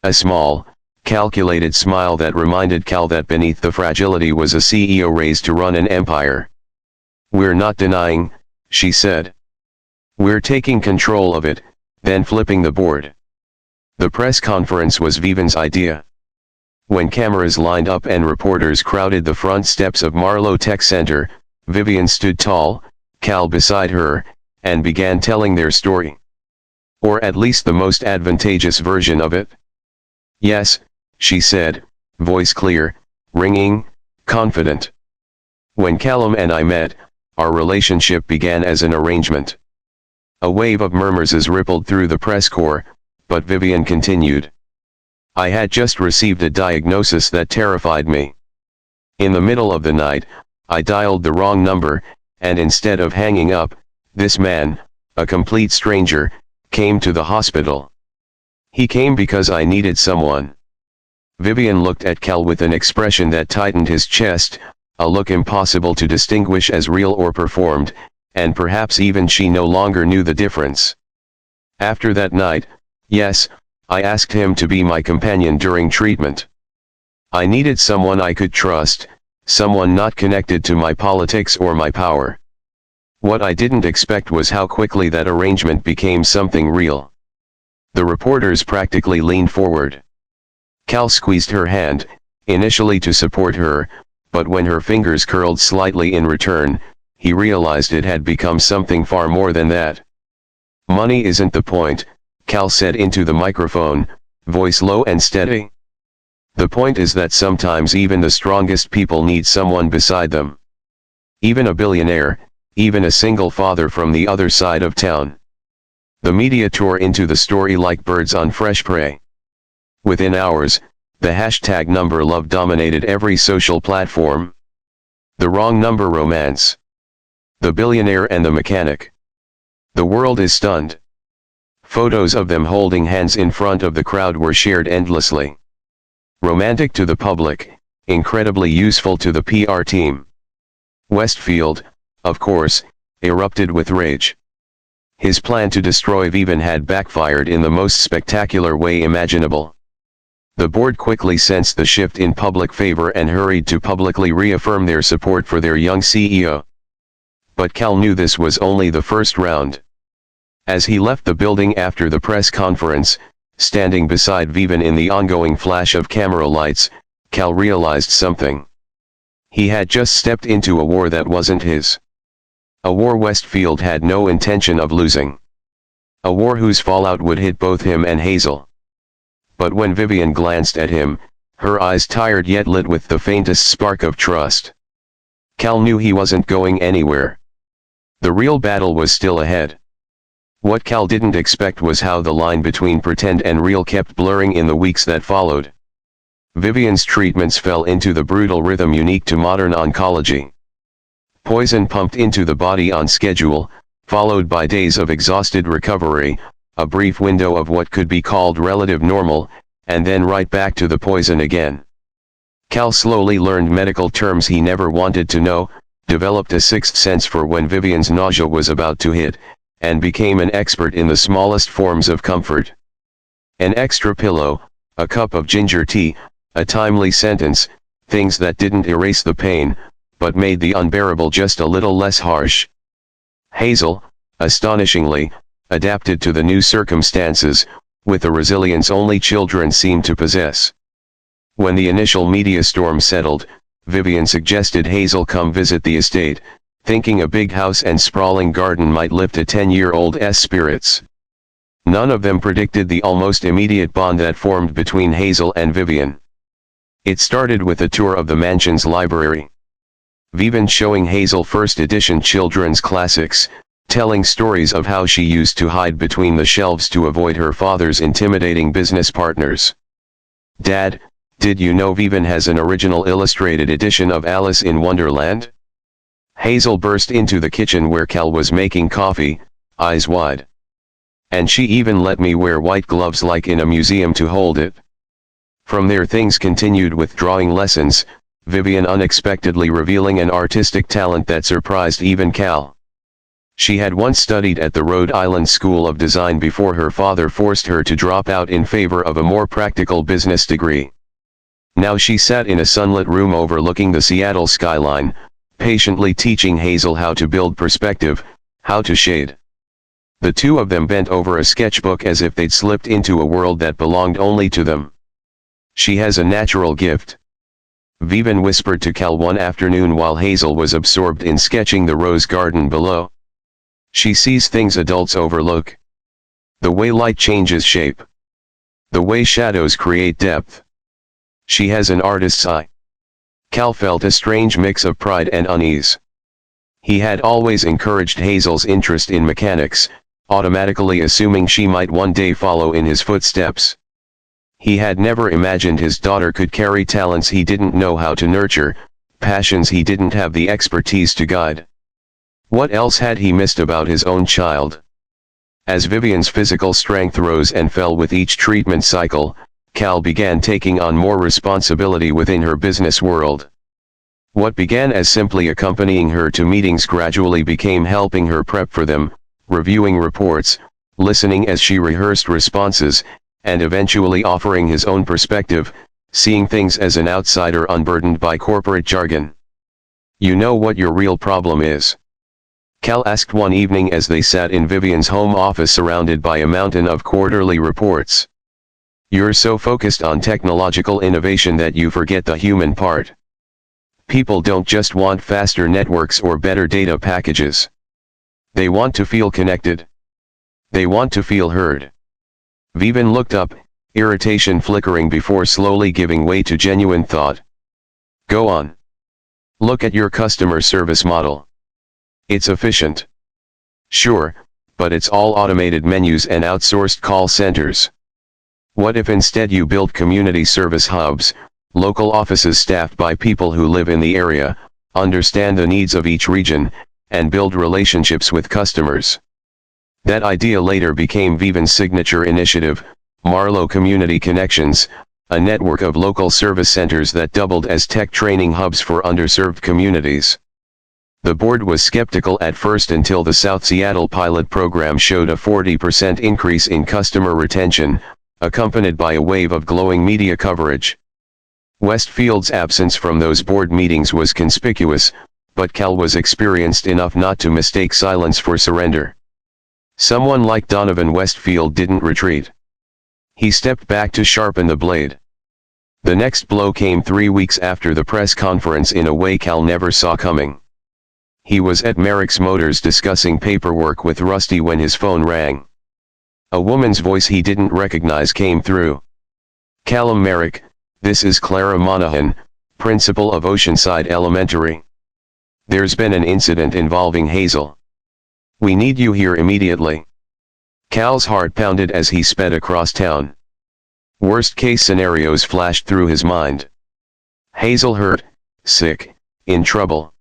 A small, calculated smile that reminded Cal that beneath the fragility was a CEO raised to run an empire. We're not denying, she said. We're taking control of it, then flipping the board. The press conference was Vivian's idea. When cameras lined up and reporters crowded the front steps of Marlowe Tech Center, Vivian stood tall, Cal beside her, and began telling their story. Or at least the most advantageous version of it. Yes, she said, voice clear, ringing, confident. When Callum and I met, our relationship began as an arrangement. A wave of murmurs rippled through the press corps, but Vivian continued. I had just received a diagnosis that terrified me. In the middle of the night, I dialed the wrong number, and instead of hanging up, this man, a complete stranger, came to the hospital. He came because I needed someone. Vivian looked at Cal with an expression that tightened his chest, a look impossible to distinguish as real or performed, and perhaps even she no longer knew the difference. After that night, yes, I asked him to be my companion during treatment. I needed someone I could trust, someone not connected to my politics or my power. What I didn't expect was how quickly that arrangement became something real. The reporters practically leaned forward. Cal squeezed her hand, initially to support her, but when her fingers curled slightly in return, he realized it had become something far more than that. "Money isn't the point," Cal said into the microphone, voice low and steady. "The point is that sometimes even the strongest people need someone beside them. Even a billionaire, even a single father from the other side of town." The media tore into the story like birds on fresh prey. Within hours, the hashtag number love dominated every social platform. The wrong number romance. The billionaire and the mechanic. The world is stunned. Photos of them holding hands in front of the crowd were shared endlessly. Romantic to the public, incredibly useful to the PR team. Westfield, of course, erupted with rage. His plan to destroy Vivian had backfired in the most spectacular way imaginable. The board quickly sensed the shift in public favor and hurried to publicly reaffirm their support for their young CEO. But Cal knew this was only the first round. As he left the building after the press conference, standing beside Vivian in the ongoing flash of camera lights, Cal realized something. He had just stepped into a war that wasn't his. A war Westfield had no intention of losing. A war whose fallout would hit both him and Hazel. But when Vivian glanced at him, her eyes tired yet lit with the faintest spark of trust. Cal knew he wasn't going anywhere. The real battle was still ahead. What Cal didn't expect was how the line between pretend and real kept blurring in the weeks that followed. Vivian's treatments fell into the brutal rhythm unique to modern oncology. Poison pumped into the body on schedule, followed by days of exhausted recovery, a brief window of what could be called relative normal, and then right back to the poison again. Cal slowly learned medical terms he never wanted to know, developed a sixth sense for when Vivian's nausea was about to hit, and became an expert in the smallest forms of comfort. An extra pillow, a cup of ginger tea, a timely sentence, things that didn't erase the pain, but made the unbearable just a little less harsh. Hazel, astonishingly, adapted to the new circumstances, with a resilience only children seem to possess. When the initial media storm settled, Vivian suggested Hazel come visit the estate, thinking a big house and sprawling garden might lift a 10-year-old's spirits. None of them predicted the almost immediate bond that formed between Hazel and Vivian. It started with a tour of the mansion's library. Vivian showing Hazel first edition children's classics, telling stories of how she used to hide between the shelves to avoid her father's intimidating business partners. "Dad, did you know Vivian has an original illustrated edition of Alice in Wonderland?" Hazel burst into the kitchen where Cal was making coffee, eyes wide. "And she even let me wear white gloves like in a museum to hold it." From there things continued with drawing lessons, Vivian unexpectedly revealing an artistic talent that surprised even Cal. She had once studied at the Rhode Island School of Design before her father forced her to drop out in favor of a more practical business degree. Now she sat in a sunlit room overlooking the Seattle skyline, patiently teaching Hazel how to build perspective, how to shade. The two of them bent over a sketchbook as if they'd slipped into a world that belonged only to them. "She has a natural gift," Vivian whispered to Cal one afternoon while Hazel was absorbed in sketching the rose garden below. "She sees things adults overlook. The way light changes shape. The way shadows create depth. She has an artist's eye." Cal felt a strange mix of pride and unease. He had always encouraged Hazel's interest in mechanics, automatically assuming she might one day follow in his footsteps. He had never imagined his daughter could carry talents he didn't know how to nurture, passions he didn't have the expertise to guide. What else had he missed about his own child? As Vivian's physical strength rose and fell with each treatment cycle, Cal began taking on more responsibility within her business world. What began as simply accompanying her to meetings gradually became helping her prep for them, reviewing reports, listening as she rehearsed responses, and eventually offering his own perspective, seeing things as an outsider unburdened by corporate jargon. "You know what your real problem is?" Cal asked one evening as they sat in Vivian's home office surrounded by a mountain of quarterly reports. You're so focused on technological innovation that you forget the human part. People don't just want faster networks or better data packages. They want to feel connected. They want to feel heard. Vivian looked up, irritation flickering before slowly giving way to genuine thought. Go on. Look at your customer service model. It's efficient. Sure, but it's all automated menus and outsourced call centers. What if instead you built community service hubs, local offices staffed by people who live in the area, understand the needs of each region, and build relationships with customers? That idea later became Vivian's signature initiative, Marlow Community Connections, a network of local service centers that doubled as tech training hubs for underserved communities. The board was skeptical at first until the South Seattle pilot program showed a 40% increase in customer retention, accompanied by a wave of glowing media coverage. Westfield's absence from those board meetings was conspicuous, but Cal was experienced enough not to mistake silence for surrender. Someone like Donovan Westfield didn't retreat. He stepped back to sharpen the blade. The next blow came 3 weeks after the press conference in a way Cal never saw coming. He was at Merrick's Motors discussing paperwork with Rusty when his phone rang. A woman's voice he didn't recognize came through. Callum Merrick, this is Clara Monahan, principal of Oceanside Elementary. There's been an incident involving Hazel. We need you here immediately. Cal's heart pounded as he sped across town. Worst-case scenarios flashed through his mind. Hazel hurt, sick, in trouble.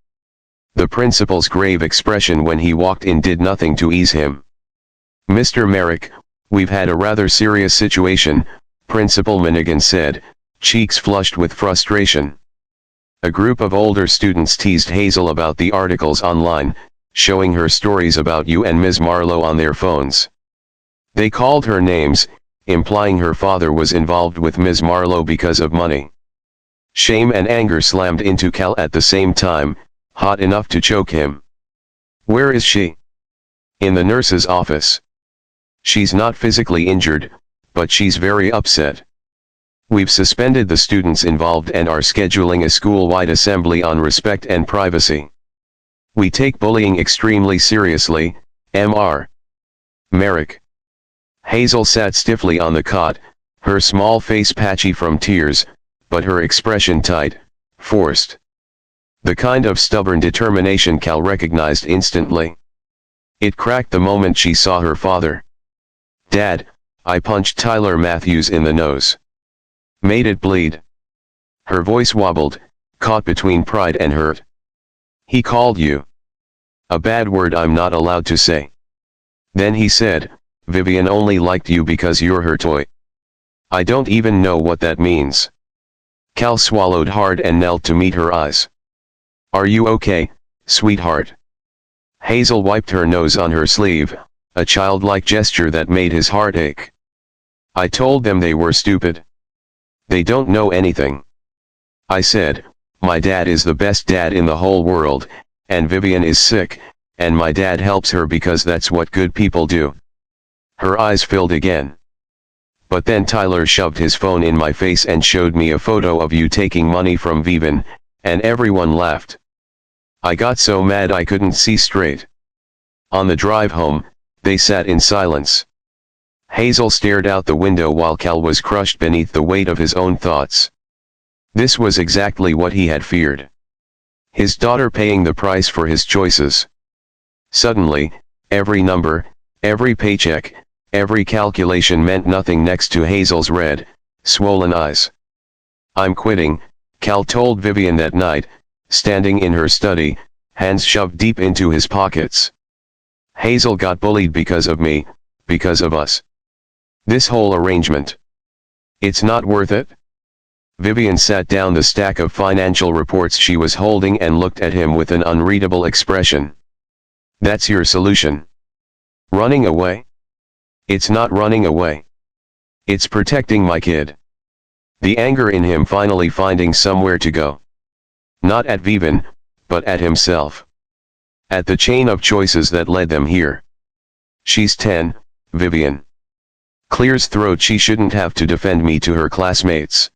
The principal's grave expression when he walked in did nothing to ease him. Mr. Merrick, we've had a rather serious situation, Principal Minigan said, cheeks flushed with frustration. A group of older students teased Hazel about the articles online, showing her stories about you and Ms. Marlowe on their phones. They called her names, implying her father was involved with Ms. Marlowe because of money. Shame and anger slammed into Cal at the same time, hot enough to choke him. Where is she? In the nurse's office. She's not physically injured, but she's very upset. We've suspended the students involved and are scheduling a school-wide assembly on respect and privacy. We take bullying extremely seriously, Mr. Merrick. Hazel sat stiffly on the cot, her small face patchy from tears, but her expression tight, forced. The kind of stubborn determination Cal recognized instantly. It cracked the moment she saw her father. Dad, I punched Tyler Matthews in the nose. Made it bleed. Her voice wobbled, caught between pride and hurt. He called you. A bad word I'm not allowed to say. Then he said, Vivian only liked you because you're her toy. I don't even know what that means. Cal swallowed hard and knelt to meet her eyes. Are you okay, sweetheart? Hazel wiped her nose on her sleeve, a childlike gesture that made his heart ache. I told them they were stupid. They don't know anything. I said, my dad is the best dad in the whole world, and Vivian is sick, and my dad helps her because that's what good people do. Her eyes filled again. But then Tyler shoved his phone in my face and showed me a photo of you taking money from Vivian, and everyone laughed. I got so mad I couldn't see straight. On the drive home, they sat in silence. Hazel stared out the window while Cal was crushed beneath the weight of his own thoughts. This was exactly what he had feared. His daughter paying the price for his choices. Suddenly, every number, every paycheck, every calculation meant nothing next to Hazel's red, swollen eyes. I'm quitting, Cal told Vivian that night, standing in her study, hands shoved deep into his pockets. Hazel got bullied because of me, because of us. This whole arrangement. It's not worth it? Vivian sat down the stack of financial reports she was holding and looked at him with an unreadable expression. That's your solution? Running away? It's not running away. It's protecting my kid. The anger in him finally finding somewhere to go. Not at Vivian, but at himself. At the chain of choices that led them here. She's 10, Vivian. Clears throat. She shouldn't have to defend me to her classmates.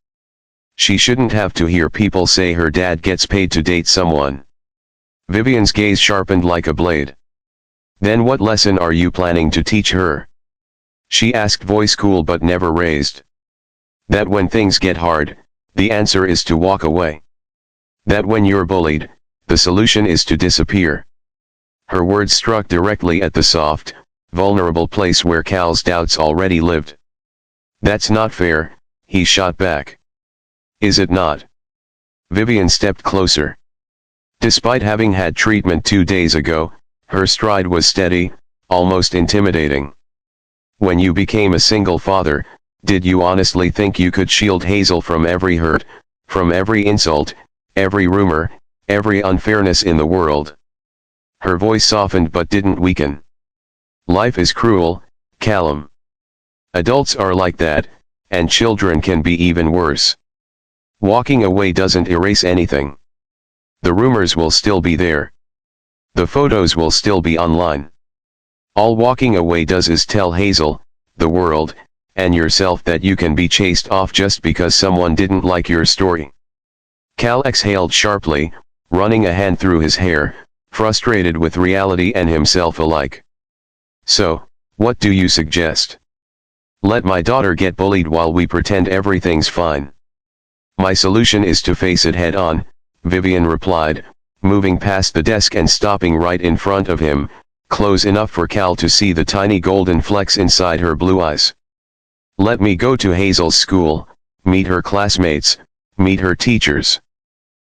She shouldn't have to hear people say her dad gets paid to date someone. Vivian's gaze sharpened like a blade. Then what lesson are you planning to teach her? She asked, voice cool but never raised. That when things get hard, the answer is to walk away. That when you're bullied, the solution is to disappear. Her words struck directly at the soft, vulnerable place where Cal's doubts already lived. That's not fair, he shot back. Is it not? Vivian stepped closer. Despite having had treatment 2 days ago, her stride was steady, almost intimidating. When you became a single father, did you honestly think you could shield Hazel from every hurt, from every insult, every rumor, every unfairness in the world? Her voice softened but didn't weaken. Life is cruel, Callum. Adults are like that, and children can be even worse. Walking away doesn't erase anything. The rumors will still be there. The photos will still be online. All walking away does is tell Hazel, the world, and yourself that you can be chased off just because someone didn't like your story. Cal exhaled sharply, running a hand through his hair, frustrated with reality and himself alike. So, what do you suggest? Let my daughter get bullied while we pretend everything's fine. My solution is to face it head on, Vivian replied, moving past the desk and stopping right in front of him, close enough for Cal to see the tiny golden flecks inside her blue eyes. Let me go to Hazel's school, meet her classmates, meet her teachers.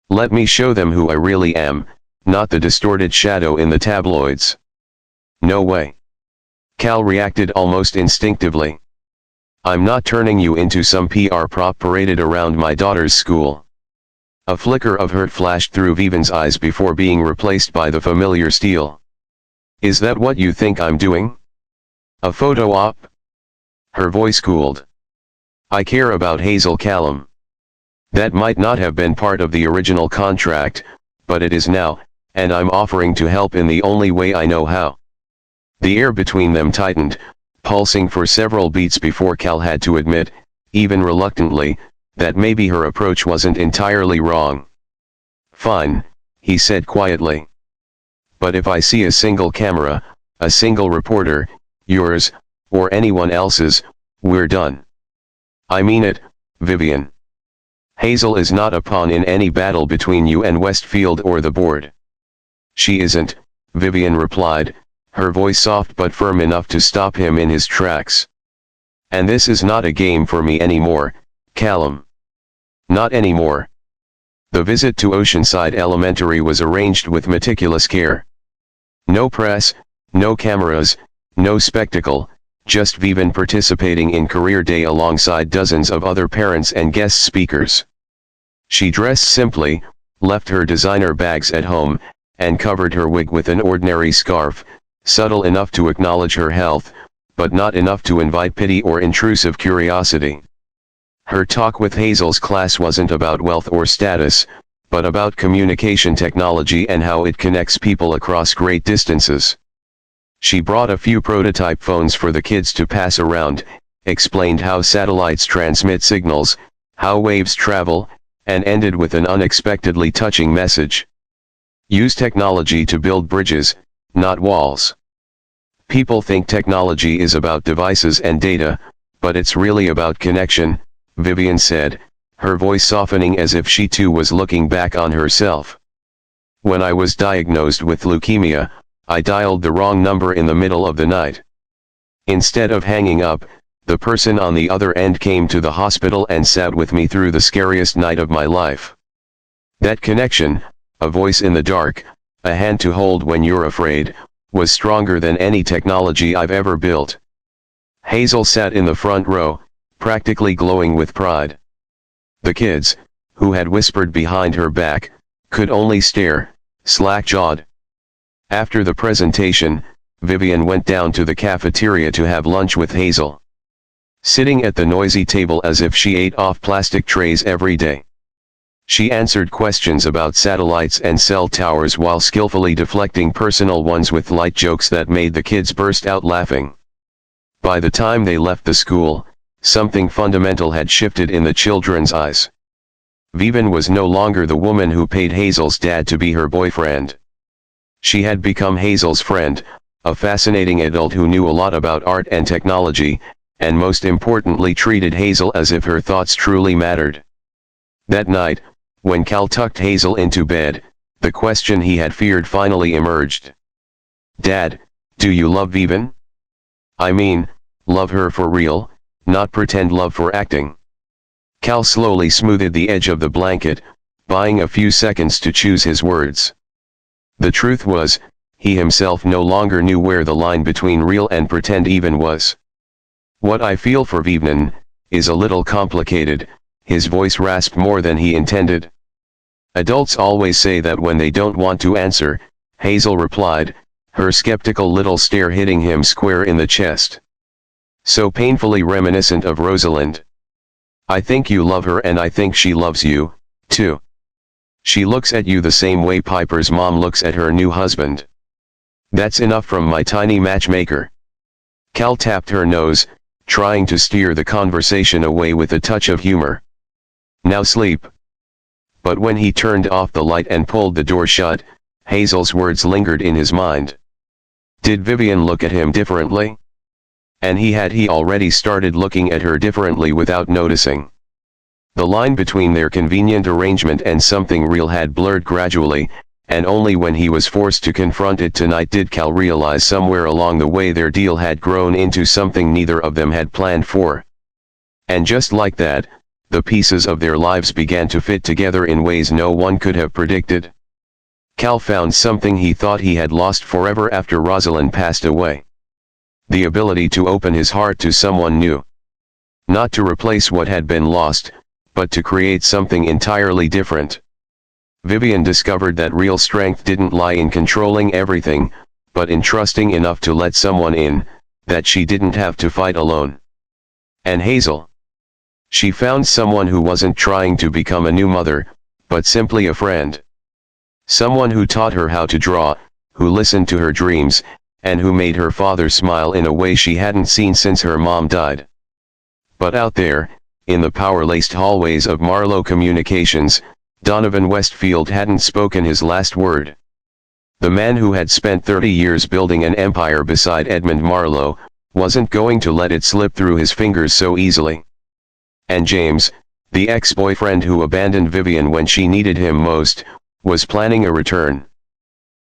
Let me show them who I really am, not the distorted shadow in the tabloids. No way. Cal reacted almost instinctively. I'm not turning you into some PR prop paraded around my daughter's school. A flicker of hurt flashed through Vivian's eyes before being replaced by the familiar steel. Is that what you think I'm doing? A photo op? Her voice cooled. I care about Hazel, Callum. That might not have been part of the original contract, but it is now, and I'm offering to help in the only way I know how. The air between them tightened, pulsing for several beats before Cal had to admit, even reluctantly, that maybe her approach wasn't entirely wrong. Fine, he said quietly. But if I see a single camera, a single reporter, yours, or anyone else's, we're done. I mean it, Vivian. Hazel is not a pawn in any battle between you and Westfield or the board. She isn't, Vivian replied, her voice soft but firm enough to stop him in his tracks. And this is not a game for me anymore, Callum. Not anymore. The visit to Oceanside Elementary was arranged with meticulous care. No press, no cameras, no spectacle, just Vivian participating in career day alongside dozens of other parents and guest speakers. She dressed simply, left her designer bags at home, and covered her wig with an ordinary scarf, subtle enough to acknowledge her health, but not enough to invite pity or intrusive curiosity. Her talk with Hazel's class wasn't about wealth or status, but about communication technology and how it connects people across great distances. She brought a few prototype phones for the kids to pass around, explained how satellites transmit signals, how waves travel, and ended with an unexpectedly touching message. Use technology to build bridges, not walls. People think technology is about devices and data, but it's really about connection, Vivian said, her voice softening as if she too was looking back on herself. When I was diagnosed with leukemia, I dialed the wrong number in the middle of the night. Instead of hanging up, the person on the other end came to the hospital and sat with me through the scariest night of my life. That connection, a voice in the dark, a hand to hold when you're afraid, was stronger than any technology I've ever built. Hazel sat in the front row, practically glowing with pride. The kids, who had whispered behind her back, could only stare, slack-jawed. After the presentation, Vivian went down to the cafeteria to have lunch with Hazel. Sitting at the noisy table as if she ate off plastic trays every day. She answered questions about satellites and cell towers while skillfully deflecting personal ones with light jokes that made the kids burst out laughing. By the time they left the school, something fundamental had shifted in the children's eyes. Vivian was no longer the woman who paid Hazel's dad to be her boyfriend. She had become Hazel's friend, a fascinating adult who knew a lot about art and technology, and most importantly treated Hazel as if her thoughts truly mattered. That night, when Cal tucked Hazel into bed, the question he had feared finally emerged. "Dad, do you love Vivian? I mean, love her for real, not pretend love for acting." Cal slowly smoothed the edge of the blanket, buying a few seconds to choose his words. The truth was, he himself no longer knew where the line between real and pretend even was. "What I feel for Vivian is a little complicated," his voice rasped more than he intended. "Adults always say that when they don't want to answer," Hazel replied, her skeptical little stare hitting him square in the chest. So painfully reminiscent of Rosalind. "I think you love her and I think she loves you, too. She looks at you the same way Piper's mom looks at her new husband. That's enough from my tiny matchmaker." Cal tapped her nose, trying to steer the conversation away with a touch of humor. "Now sleep." But when he turned off the light and pulled the door shut, Hazel's words lingered in his mind. Did Vivian look at him differently? And he already started looking at her differently without noticing. The line between their convenient arrangement and something real had blurred gradually, and only when he was forced to confront it tonight did Cal realize somewhere along the way their deal had grown into something neither of them had planned for. And just like that, the pieces of their lives began to fit together in ways no one could have predicted. Cal found something he thought he had lost forever after Rosalind passed away. The ability to open his heart to someone new. Not to replace what had been lost, but to create something entirely different. Vivian discovered that real strength didn't lie in controlling everything, but in trusting enough to let someone in, that she didn't have to fight alone. And Hazel? She found someone who wasn't trying to become a new mother, but simply a friend. Someone who taught her how to draw, who listened to her dreams, and who made her father smile in a way she hadn't seen since her mom died. But out there, in the power-laced hallways of Marlowe Communications, Donovan Westfield hadn't spoken his last word. The man who had spent 30 years building an empire beside Edmund Marlowe, wasn't going to let it slip through his fingers so easily. And James, the ex-boyfriend who abandoned Vivian when she needed him most, was planning a return.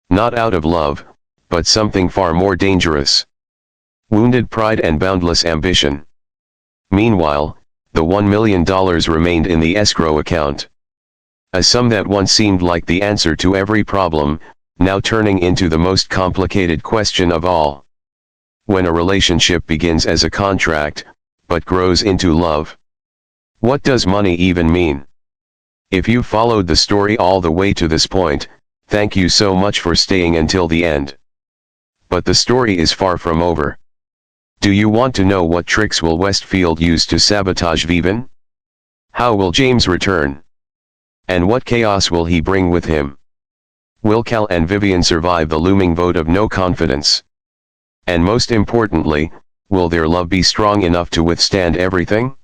Not out of love, but something far more dangerous. Wounded pride and boundless ambition. Meanwhile, the $1 million remained in the escrow account. A sum that once seemed like the answer to every problem, now turning into the most complicated question of all. When a relationship begins as a contract, but grows into love. What does money even mean? If you followed the story all the way to this point, thank you so much for staying until the end. But the story is far from over. Do you want to know what tricks will Westfield use to sabotage Vivian? How will James return? And what chaos will he bring with him? Will Cal and Vivian survive the looming vote of no confidence? And most importantly, will their love be strong enough to withstand everything?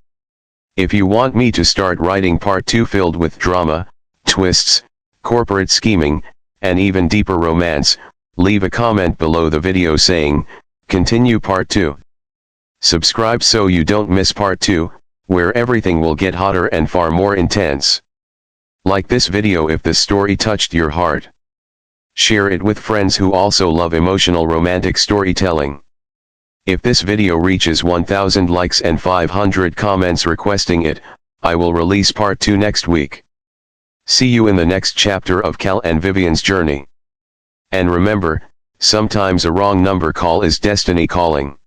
If you want me to start writing part 2 filled with drama, twists, corporate scheming, and even deeper romance, leave a comment below the video saying, "Continue part 2. Subscribe so you don't miss part 2, where everything will get hotter and far more intense. Like this video if the story touched your heart. Share it with friends who also love emotional romantic storytelling. If this video reaches 1000 likes and 500 comments requesting it, I will release part 2 next week. See you in the next chapter of Cal and Vivian's journey. And remember, sometimes a wrong number call is destiny calling.